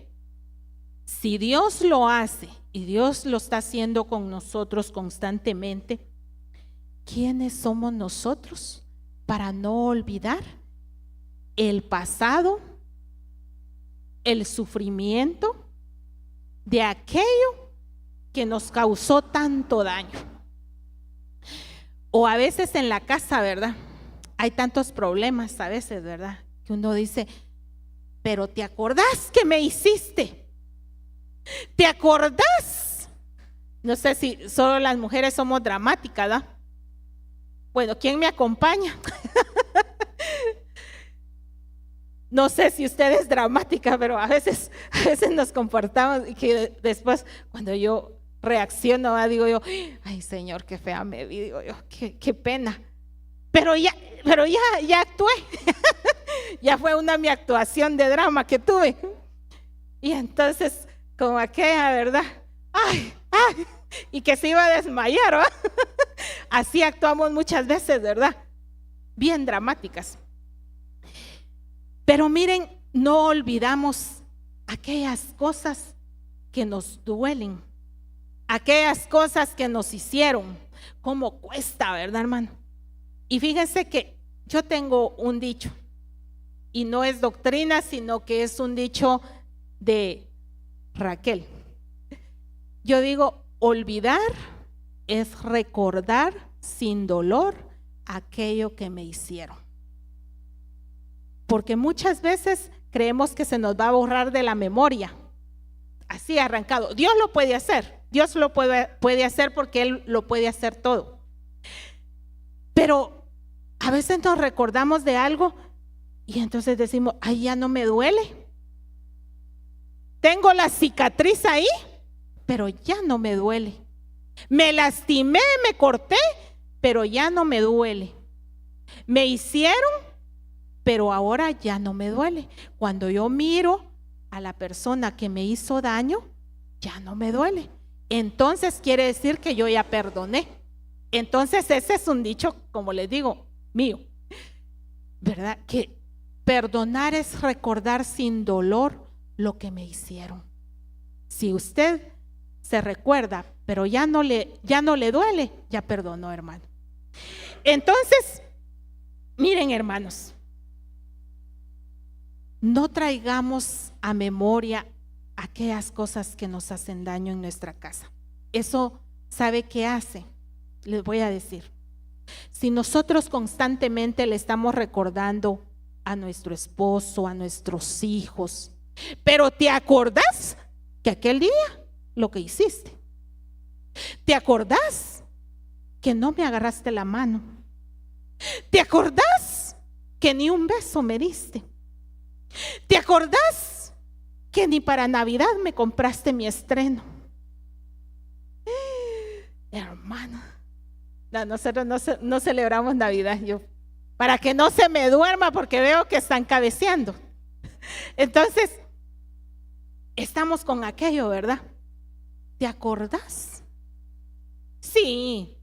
si Dios lo hace y Dios lo está haciendo con nosotros constantemente, ¿quiénes somos nosotros para no olvidar el pasado, el sufrimiento de aquello que nos causó tanto daño? O a veces en la casa, ¿verdad? Hay tantos problemas a veces, ¿verdad? Que uno dice, pero ¿te acordás que me hiciste? ¿Te acordás? No sé si solo las mujeres somos dramáticas, ¿verdad? Bueno, ¿quién me acompaña? No sé si usted es dramática, pero a veces nos comportamos y que después cuando yo reacciono, digo yo, ay Señor, qué fea me vi, digo yo, qué pena. Pero ya actué. Ya fue mi actuación de drama que tuve. Y entonces, como aquella, ¿verdad? Ay, y que se iba a desmayar, ¿verdad? Así actuamos muchas veces, ¿verdad? Bien dramáticas. Pero miren, no olvidamos aquellas cosas que nos duelen, aquellas cosas que nos hicieron. ¿Cómo cuesta, verdad, hermano? Y fíjense que yo tengo un dicho, y no es doctrina, sino que es un dicho de Raquel. Yo digo, olvidar es recordar sin dolor aquello que me hicieron. Porque muchas veces creemos que se nos va a borrar de la memoria, así arrancado. Dios lo puede hacer, Dios lo puede hacer porque Él lo puede hacer todo. Pero a veces nos recordamos de algo y entonces decimos, ay, ya no me duele. Tengo la cicatriz ahí, pero ya no me duele. Me lastimé, me corté, pero ya no me duele. Me hicieron, pero ahora ya no me duele. Cuando yo miro a la persona que me hizo daño, ya no me duele. Entonces quiere decir que yo ya perdoné. Entonces ese es un dicho, como les digo, mío, ¿verdad? Que perdonar es recordar sin dolor lo que me hicieron. Si usted se recuerda, pero ya no le duele, ya perdonó, hermano. Entonces, miren, hermanos, no traigamos a memoria aquellas cosas que nos hacen daño en nuestra casa. Eso, ¿sabe qué hace? Les voy a decir. Si nosotros constantemente le estamos recordando a nuestro esposo, a nuestros hijos, pero ¿te acordás que aquel día lo que hiciste? ¿Te acordás que no me agarraste la mano? ¿Te acordás que ni un beso me diste? ¿Te acordás que ni para Navidad me compraste mi estreno? Hermana, nosotros no celebramos Navidad, yo, para que no se me duerma, porque veo que están cabeceando. Entonces, estamos con aquello, ¿verdad? ¿Te acordás? Sí.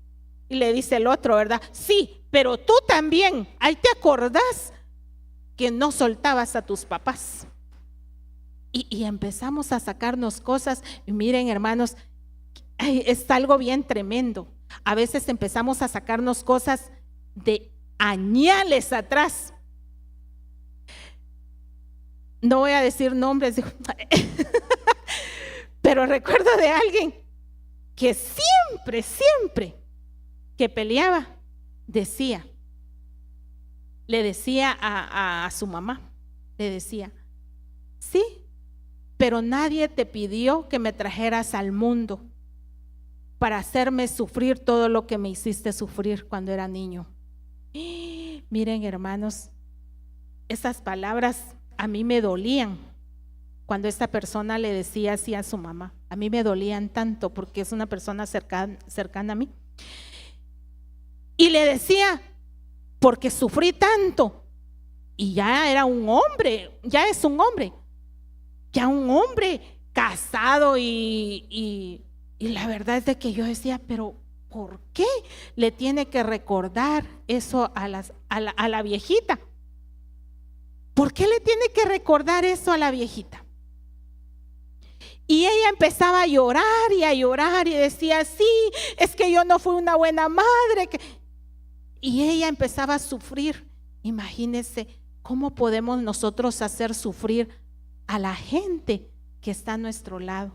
Y le dice el otro, ¿verdad? Sí, pero tú también. Ahí te acordás que no soltabas a tus papás. Y empezamos a sacarnos cosas. Y miren, hermanos, es algo bien tremendo. A veces empezamos a sacarnos cosas de añales atrás. No voy a decir nombres, pero recuerdo de alguien que siempre que peleaba, le decía a su mamá, le decía, sí, pero nadie te pidió que me trajeras al mundo para hacerme sufrir todo lo que me hiciste sufrir cuando era niño. Miren, hermanos, esas palabras a mí me dolían cuando esta persona le decía así a su mamá. A mí me dolían tanto porque es una persona cercana a mí. Y le decía, porque sufrí tanto. Y ya era un hombre, ya es un hombre, ya un hombre casado y la verdad es de que yo decía, pero ¿por qué le tiene que recordar eso a la viejita? ¿Por qué le tiene que recordar eso a la viejita? Y ella empezaba a llorar y decía, sí, es que yo no fui una buena madre. Y ella empezaba a sufrir. Imagínense cómo podemos nosotros hacer sufrir a la gente que está a nuestro lado,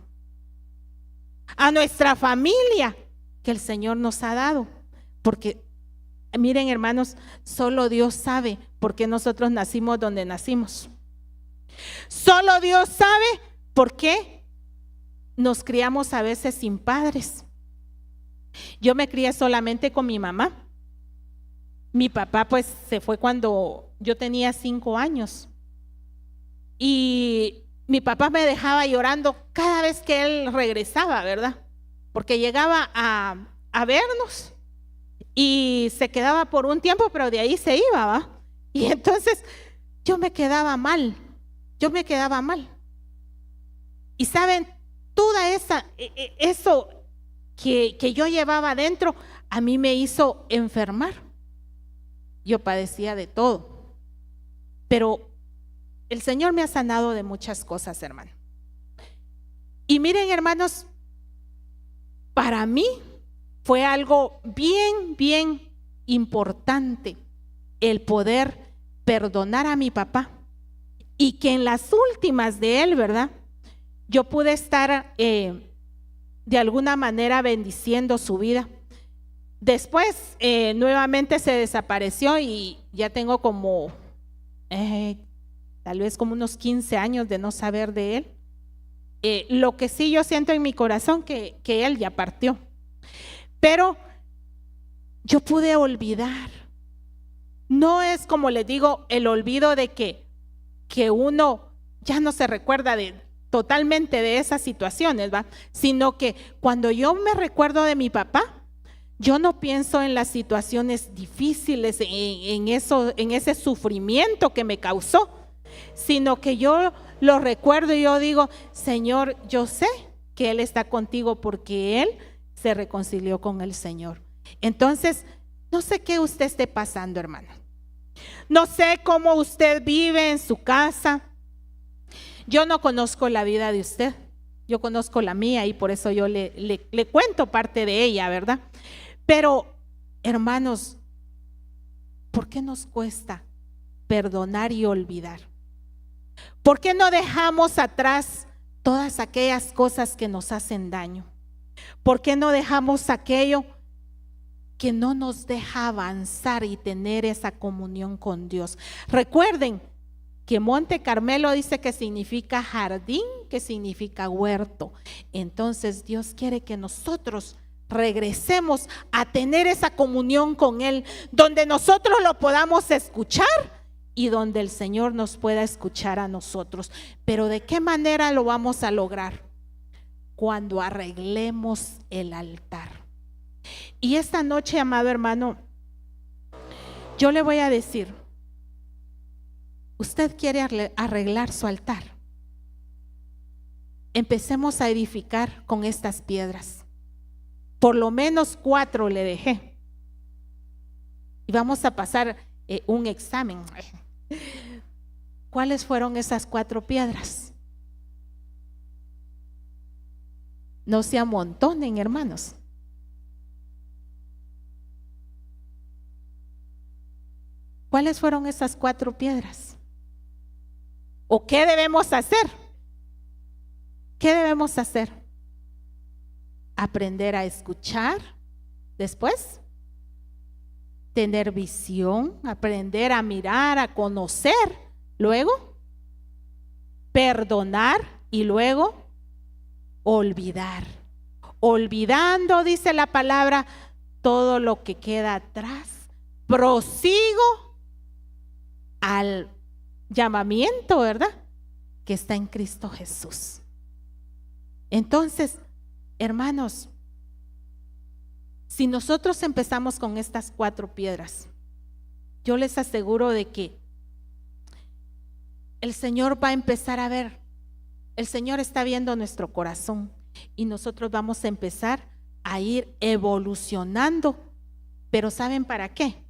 a nuestra familia que el Señor nos ha dado. Porque miren, hermanos, solo Dios sabe por qué nosotros nacimos donde nacimos. Solo Dios sabe por qué nos criamos a veces sin padres. Yo me crié solamente con mi mamá. Mi papá pues se fue cuando yo tenía 5 años. Y mi papá me dejaba llorando cada vez que él regresaba, ¿verdad? Porque llegaba a vernos y se quedaba por un tiempo, pero de ahí se iba, ¿va? Y entonces yo me quedaba mal. Y saben, toda eso que yo llevaba adentro, a mí me hizo enfermar. Yo padecía de todo, pero el Señor me ha sanado de muchas cosas, hermano. Y miren, hermanos, para mí fue algo bien importante el poder perdonar a mi papá, y que en las últimas de él, ¿verdad?, yo pude estar de alguna manera bendiciendo su vida. Después nuevamente se desapareció y ya tengo como tal vez como unos 15 años de no saber de él. Lo que sí yo siento en mi corazón que él ya partió, pero yo pude olvidar. No es, como les digo, el olvido de que uno ya no se recuerda totalmente de esas situaciones, ¿va? Sino que cuando yo me recuerdo de mi papá, yo no pienso en las situaciones difíciles, en ese sufrimiento que me causó, sino que yo lo recuerdo y yo digo, Señor, yo sé que Él está contigo porque Él se reconcilió con el Señor. Entonces, no sé qué usted esté pasando, hermano. No sé cómo usted vive en su casa. Yo no conozco la vida de usted. Yo conozco la mía y por eso yo le cuento parte de ella, ¿verdad? Pero, hermanos, ¿por qué nos cuesta perdonar y olvidar? ¿Por qué no dejamos atrás todas aquellas cosas que nos hacen daño? ¿Por qué no dejamos aquello que no nos deja avanzar y tener esa comunión con Dios? Recuerden que Monte Carmelo dice que significa jardín, que significa huerto. Entonces Dios quiere que nosotros regresemos a tener esa comunión con Él, donde nosotros lo podamos escuchar y donde el Señor nos pueda escuchar a nosotros. Pero ¿de qué manera lo vamos a lograr? Cuando arreglemos el altar. Y esta noche, amado hermano, yo le voy a decir, usted quiere arreglar su altar. Empecemos a edificar con estas piedras. Por lo menos 4 le dejé. Y vamos a pasar un examen. ¿Cuáles fueron esas 4 piedras? No se amontonen, hermanos. ¿Cuáles fueron esas 4 piedras? ¿O qué debemos hacer? ¿Qué debemos hacer? Aprender a escuchar. Después, tener visión, aprender a mirar, a conocer. Luego, perdonar y luego, olvidar. Olvidando, dice la palabra, todo lo que queda atrás. Prosigo al llamamiento, ¿verdad? Que está en Cristo Jesús. Entonces, hermanos, si nosotros empezamos con estas 4 piedras, yo les aseguro de que el Señor va a empezar a ver, el Señor está viendo nuestro corazón y nosotros vamos a empezar a ir evolucionando. Pero ¿saben para qué?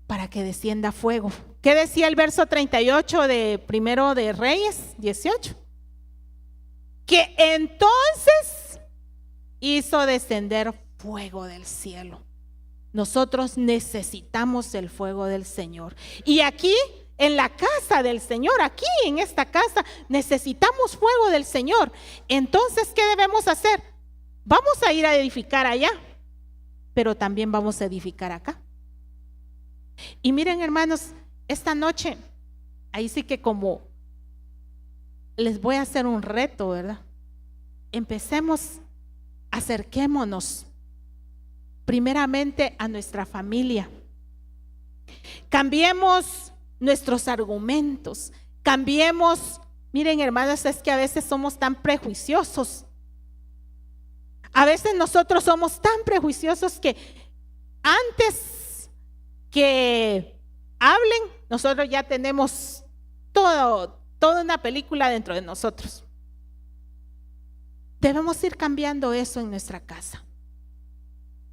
Para que descienda fuego. ¿Qué decía el verso 38 de Primero de Reyes 18? Que entonces hizo descender fuego del cielo. Nosotros necesitamos el fuego del Señor. Y aquí, en la casa del Señor, aquí en esta casa, necesitamos fuego del Señor. Entonces, ¿qué debemos hacer? Vamos a ir a edificar allá, pero también vamos a edificar acá. Y miren, hermanos, esta noche, ahí sí que como les voy a hacer un reto, ¿verdad? Empecemos, acerquémonos primeramente a nuestra familia. Cambiemos nuestros argumentos, cambiemos. Miren, hermanos, es que a veces somos tan prejuiciosos. A veces nosotros somos tan prejuiciosos que antes que hablen, nosotros ya tenemos toda una película dentro de nosotros. Debemos ir cambiando eso en nuestra casa.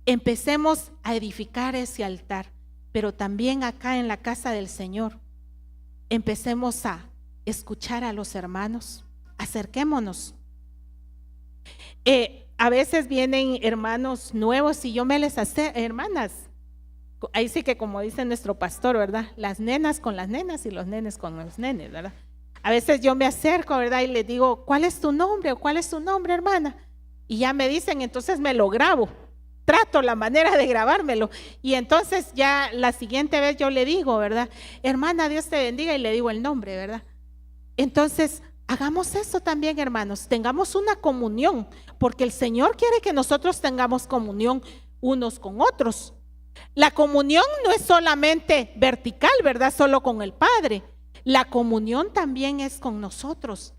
Empecemos a edificar ese altar, pero también acá en la casa del Señor, empecemos a escuchar a los hermanos, acerquémonos. A veces vienen hermanos nuevos y yo me les acerco, hermanas, ahí sí que como dice nuestro pastor, ¿verdad? Las nenas con las nenas y los nenes con los nenes, ¿verdad? A veces yo me acerco, ¿verdad? Y les digo, ¿cuál es tu nombre? ¿O cuál es tu nombre, hermana? Y ya me dicen, entonces me lo grabo. Trato la manera de grabármelo. Y entonces ya la siguiente vez yo le digo, ¿verdad? Hermana, Dios te bendiga, y le digo el nombre, ¿verdad? Entonces, hagamos eso también, hermanos. Tengamos una comunión, porque el Señor quiere que nosotros tengamos comunión unos con otros. La comunión no es solamente vertical, ¿verdad? Solo con el Padre. La comunión también es con nosotros.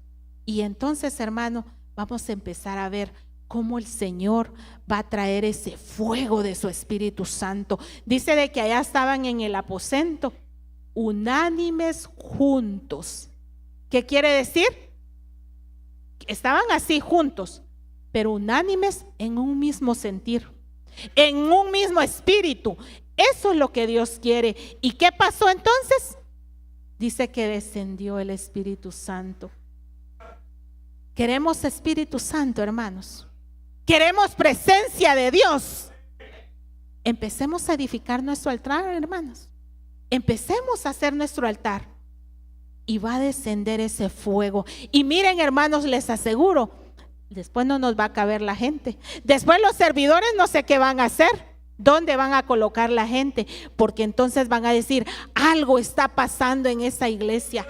Y entonces, hermano, vamos a empezar a ver cómo el Señor va a traer ese fuego de su Espíritu Santo. Dice de que allá estaban en el aposento, unánimes juntos. ¿Qué quiere decir? Estaban así juntos, pero unánimes en un mismo sentir, en un mismo espíritu. Eso es lo que Dios quiere. ¿Y qué pasó entonces? Dice que descendió el Espíritu Santo. Queremos Espíritu Santo, hermanos. Queremos presencia de Dios. Empecemos a edificar nuestro altar, hermanos. Empecemos a hacer nuestro altar. Y va a descender ese fuego. Y miren, hermanos, les aseguro, después no nos va a caber la gente. Después los servidores no sé qué van a hacer. ¿Dónde van a colocar la gente? Porque entonces van a decir, algo está pasando en esa iglesia.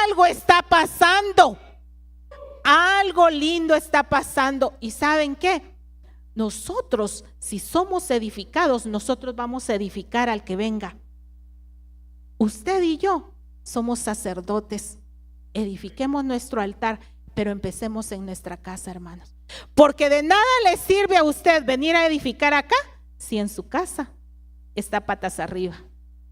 Algo está pasando. Algo lindo está pasando. ¿Y saben qué? Nosotros, si somos edificados, nosotros vamos a edificar al que venga. Usted y yo somos sacerdotes. Edifiquemos nuestro altar, pero empecemos en nuestra casa, hermanos. Porque de nada le sirve a usted venir a edificar acá si en su casa está patas arriba.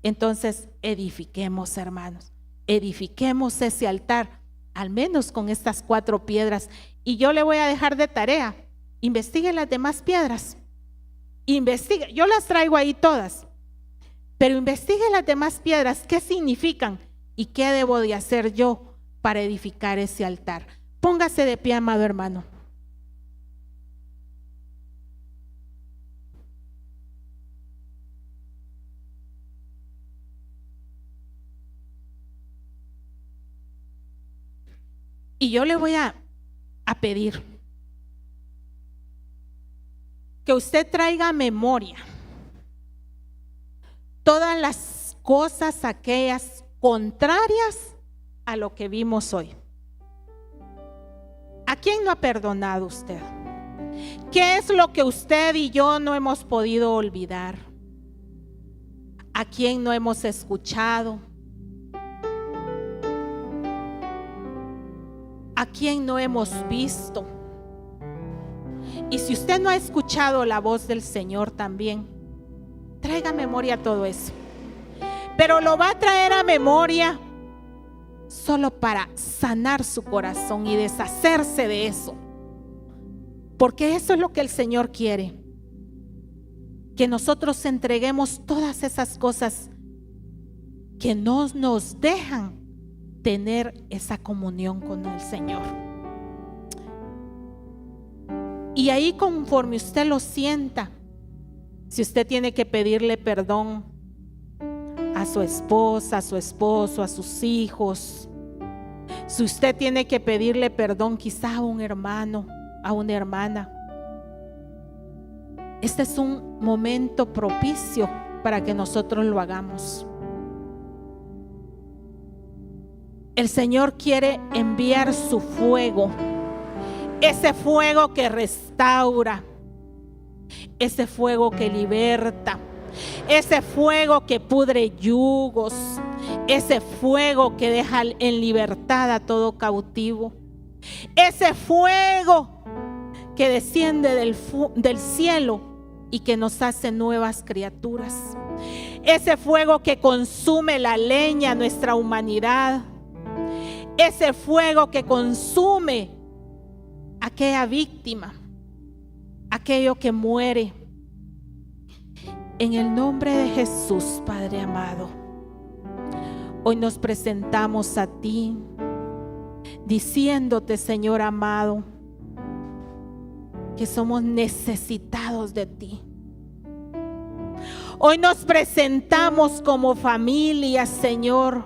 Entonces, edifiquemos, hermanos. Edifiquemos ese altar, al menos con estas 4 piedras. Y yo le voy a dejar de tarea. Investigue las demás piedras. Investigue. Yo las traigo ahí todas. Pero investigue las demás piedras. ¿Qué significan? ¿Y qué debo de hacer yo para edificar ese altar? Póngase de pie, amado hermano. Y yo le voy a pedir que usted traiga a memoria todas las cosas aquellas contrarias a lo que vimos hoy. ¿A quién no ha perdonado usted? ¿Qué es lo que usted y yo no hemos podido olvidar? ¿A quién no hemos escuchado? ¿A quién no hemos visto? Y si usted no ha escuchado la voz del Señor también, traiga a memoria todo eso. Pero lo va a traer a memoria solo para sanar su corazón y deshacerse de eso. Porque eso es lo que el Señor quiere. Que nosotros entreguemos todas esas cosas que no nos dejan tener esa comunión con el Señor. Y ahí, conforme usted lo sienta, si usted tiene que pedirle perdón a su esposa, a su esposo, a sus hijos, si usted tiene que pedirle perdón quizá a un hermano, a una hermana, este es un momento propicio para que nosotros lo hagamos. El Señor quiere enviar su fuego, ese fuego que restaura, ese fuego que liberta, ese fuego que pudre yugos, ese fuego que deja en libertad a todo cautivo, ese fuego que desciende del cielo y que nos hace nuevas criaturas, ese fuego que consume la leña, nuestra humanidad, ese fuego que consume aquella víctima, aquello que muere. En el nombre de Jesús, Padre amado, hoy nos presentamos a ti, diciéndote, Señor amado, que somos necesitados de ti. Hoy nos presentamos como familia, Señor,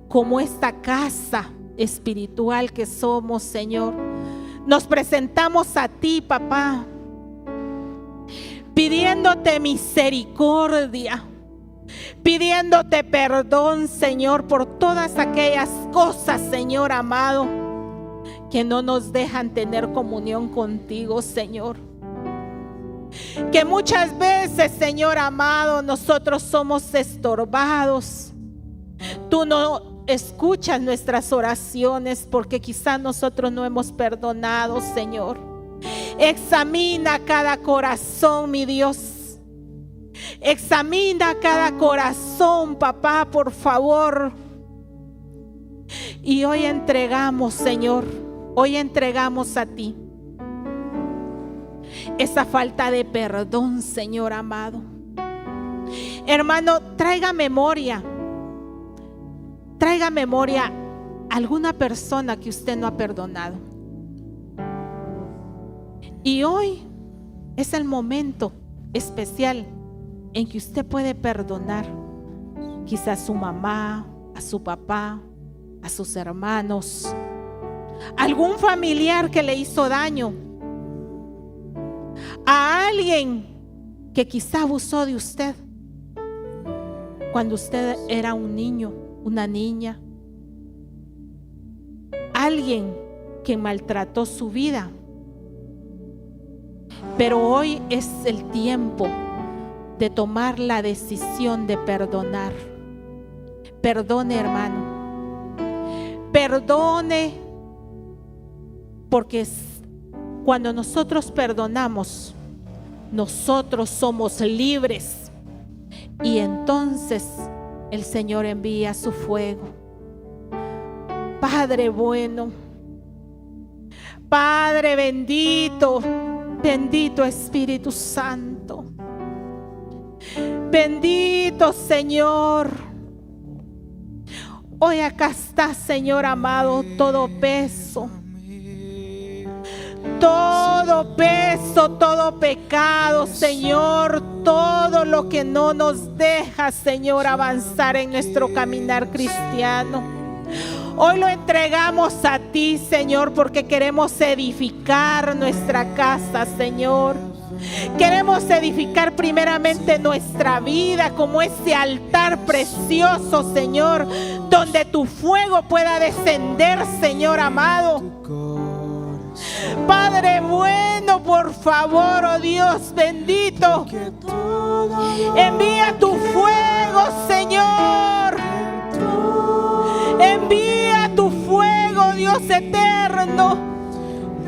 como esta casa espiritual que somos, Señor. Nos presentamos a ti, papá, pidiéndote misericordia, pidiéndote perdón, Señor, por todas aquellas cosas, Señor amado, que no nos dejan tener comunión contigo, Señor. Que muchas veces, Señor amado, nosotros somos estorbados. Tú no escuchas nuestras oraciones porque quizás nosotros no hemos perdonado, Señor. Examina cada corazón, mi Dios. Examina cada corazón, papá, por favor. Y hoy entregamos, Señor, hoy entregamos a ti esa falta de perdón, Señor amado. Hermano, traiga a memoria alguna persona que usted no ha perdonado. Y hoy es el momento especial en que usted puede perdonar quizás a su mamá, a su papá, a sus hermanos, algún familiar que le hizo daño, a alguien que quizá abusó de usted cuando usted era un niño, una niña, alguien que maltrató su vida. Pero hoy es el tiempo de tomar la decisión de perdonar. Perdone, hermano. Perdone, porque cuando nosotros perdonamos, nosotros somos libres. Y entonces el Señor envía su fuego. Padre bueno, Padre bendito, bendito Espíritu Santo, bendito Señor. Hoy acá está, Señor amado, todo peso, todo pecado, Señor, todo lo que no nos deja, Señor, avanzar en nuestro caminar cristiano. Hoy lo entregamos a ti, Señor, porque queremos edificar nuestra casa, Señor. Queremos edificar primeramente nuestra vida como ese altar precioso, Señor, donde tu fuego pueda descender, Señor amado. Padre bueno, por favor, oh Dios bendito, envía tu fuego, Señor. Envía tu fuego, Dios eterno.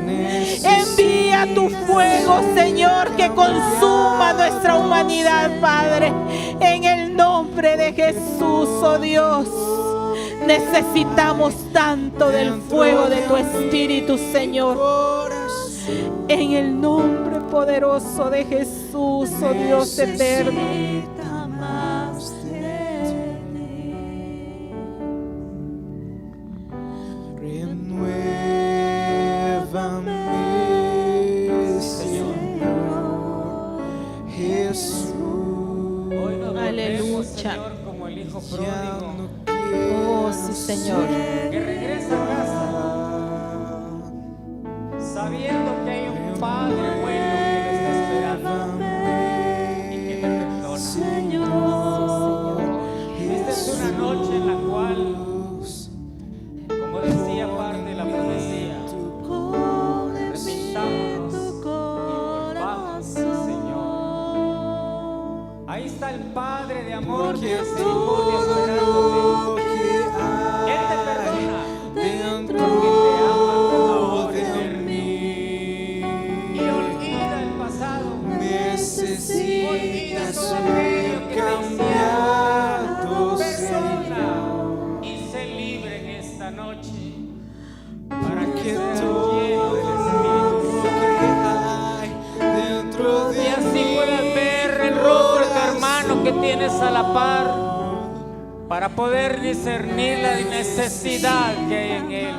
Envía tu fuego, Señor, que consuma nuestra humanidad, Padre. En el nombre de Jesús, oh Dios. Necesitamos tanto del fuego de tu Espíritu, Señor. En el nombre poderoso de Jesús, oh Dios eterno. Señor, como el hijo pródigo. Oh, sí, Señor. Que regresa a casa sabiendo que hay un Padre bueno que lo está esperando y que le perdona. Señor. Esta es una noche en la cual, como decía parte de la profecía, arrepentámonos y volvamos al Señor. Ahí está el Padre de amor que misericordia esperándote. Él te perdona porque te ama ahora en mí. Y olvida el pasado. Olvida todo aquello que te hicieron. Perdona y sé libre en esta noche para que seas lleno del Espíritu. Y así puedas ver el rostro de tu hermano que tienes a la par, para poder discernir la necesidad que hay en él.